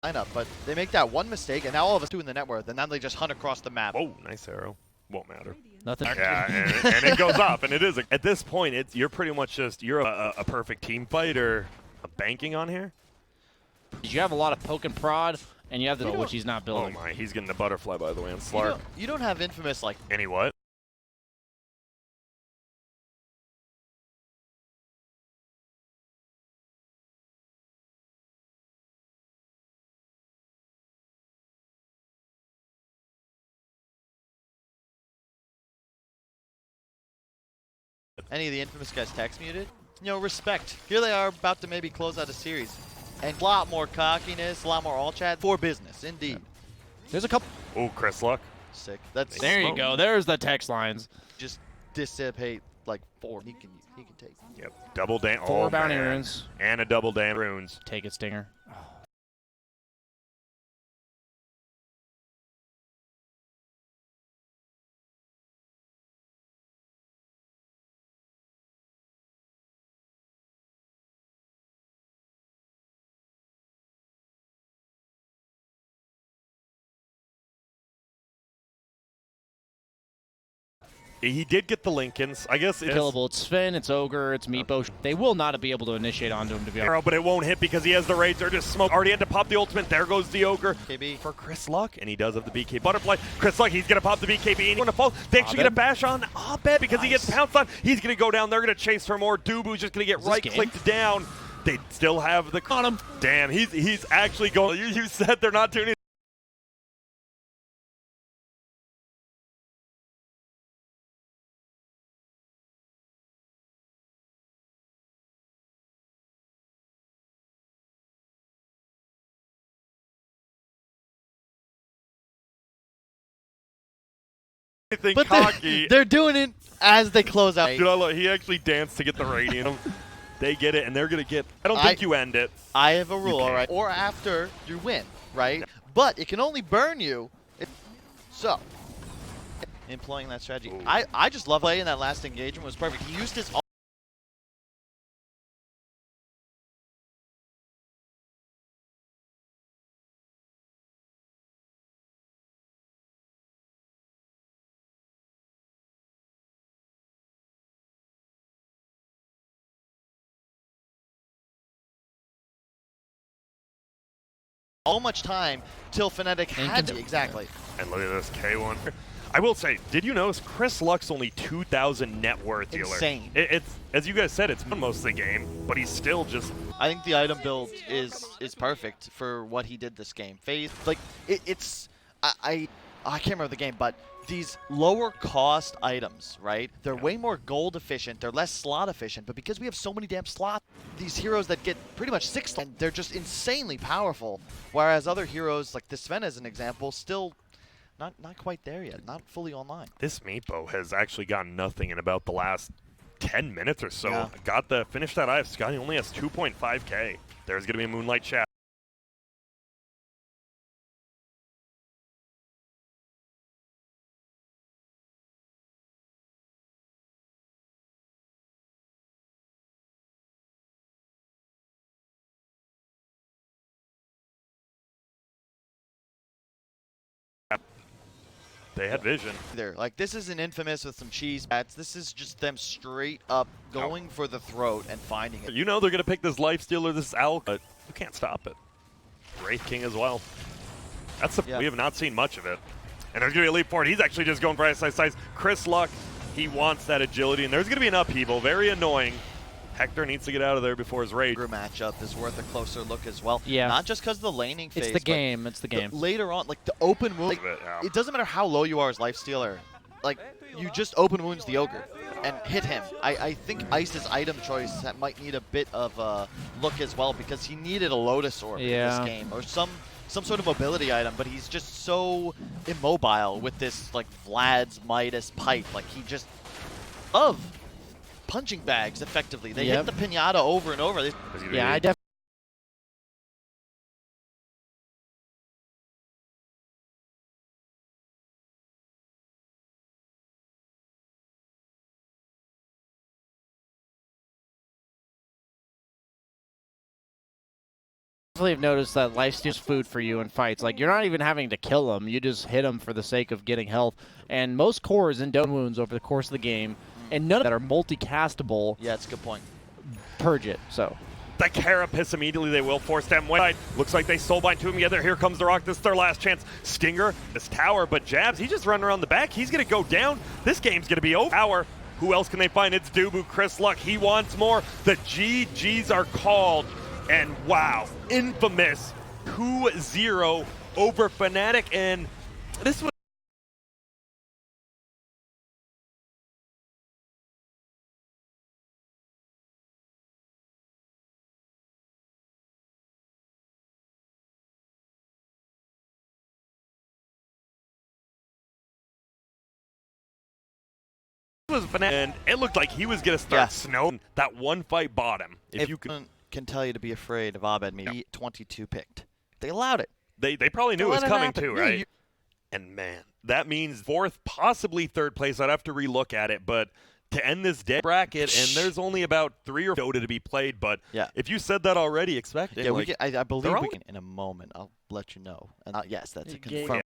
Lineup, but they make that one mistake, and now all of us doing the net worth, and then they just hunt across the map. Oh, nice arrow. Won't matter. Nothing. Yeah, and it goes off, and it is. At this point, you're pretty much just a perfect team fight or a banking on here. You have a lot of poke and prod, and you have the which he's not Oh building. my, he's getting the butterfly by the way on Slark. You don't have Infamous like Any what? any of the Infamous guys text muted. You know, respect. Here they are about to maybe close out a series. And a lot more cockiness, a lot more all chat for business, indeed. There's a couple. Oh, Chris Luck. Sick. That's There you go. There's the text lines. just dissipate like 4. He can take. Yep. Double damage. 4 oh, bounty man. runes. And a double damage runes. Take it, Stinger. He did get the Lincolns. I guess it's Killable. It's Sven, it's Ogre, it's Meepo. They will not be able to initiate onto him, to be honest. arrow, but it won't hit because he has the raids. They're just smoke. Already had to pop the ultimate. There goes the Ogre. KB. For Chris Luck, and he does have the BK Butterfly. Chris Luck, he's going to pop the BKB, and he's going to fall. They actually get a bash on Abed because he gets pounced on. He's going to go down. They're going to chase for more. Dubu's just going to get right-clicked down. They still have the on him. Damn, he's actually going. You said they're not doing it. think But cocky. they're doing it as they close out. Dude, I love, he actually danced to get the radiant. They get it, and they're going to get... I don't think you end it. I have a rule, can't. all right? Or after you win, right? Yeah. But it can only burn you. So, employing that strategy. Ooh. I just love playing that last engagement. Was perfect. He used his... all much time till Fnatic had to. Exactly. And look at this K1. I will say, did you notice Chris Luck's only 2,000 net worth dealer? Insane. It's as you guys said, it's most of the game, but he's still just... I think the item build is perfect for what he did this game. Phase, like, it's... I can't remember the game, but these lower cost items, right? They're way more gold efficient, they're less slot efficient, but because we have so many damn slots, these heroes that get pretty much 6, and they're just insanely powerful, whereas other heroes, like this Sven as an example, still not quite there yet, not fully online. This Meepo has actually gotten nothing in about the last 10 minutes or so. Yeah. Finished that IF. Scotty only has 2.5k. There's going to be a Moonlight Chat. They had vision. Like, this isn't Infamous with some cheese bats. This is just them straight up going for the throat and finding it. You know they're going to pick this Lifestealer, this Alk, but you can't stop it. Wraith King as well. That's the, we have not seen much of it. And there's going to be a leap forward. He's actually just going for size. Chris Luck, he wants that agility, and there's going to be an upheaval. Very annoying. Hector needs to get out of there before his raid. Matchup is worth a closer look as well. Yeah. Not just because of the laning phase. It's the game. It's the game. Later on, like the open wound, it doesn't matter how low you are as Lifestealer. Like, you just open wounds the Ogre and hit him. I think Ice's item choice that might need a bit of a look as well, because he needed a Lotus Orb in this game, or some sort of mobility item, but he's just so immobile with this, like, Vlad's Midas pipe. Like, he just... punching bags, effectively. They hit the pinata over and over. Yeah, I definitely have noticed that lifesteal's food for you in fights. Like, you're not even having to kill them. You just hit them for the sake of getting health. And most cores and don't wounds over the course of the game, and none of that are multi-castable. Yeah, that's a good point. Purge it, so. The Carapace immediately, they will force them wide. Looks like they soulbind to him together. Here comes the Rock. This is their last chance. Stinger, this tower, but Jabs, he's just running around the back. He's going to go down. This game's going to be over. Tower. Who else can they find? It's Dubu, Chris Luck. He wants more. The GGs are called. And wow, Infamous 2-0 over Fnatic. And this was Fnatic, and it looked like he was going to start snowing. That one fight bottom. If you could... can tell you to be afraid of Abed me. 22 picked. They allowed it. They probably knew it was coming too, right? Yeah, and man, that means 4th, possibly 3rd place. I'd have to relook at it, but to end this dead bracket, and there's only about 3 or 4 Dota to be played, but if you said that already, expect it. Yeah, like, I believe we can in a moment. I'll let you know. And yes, that's a confirmed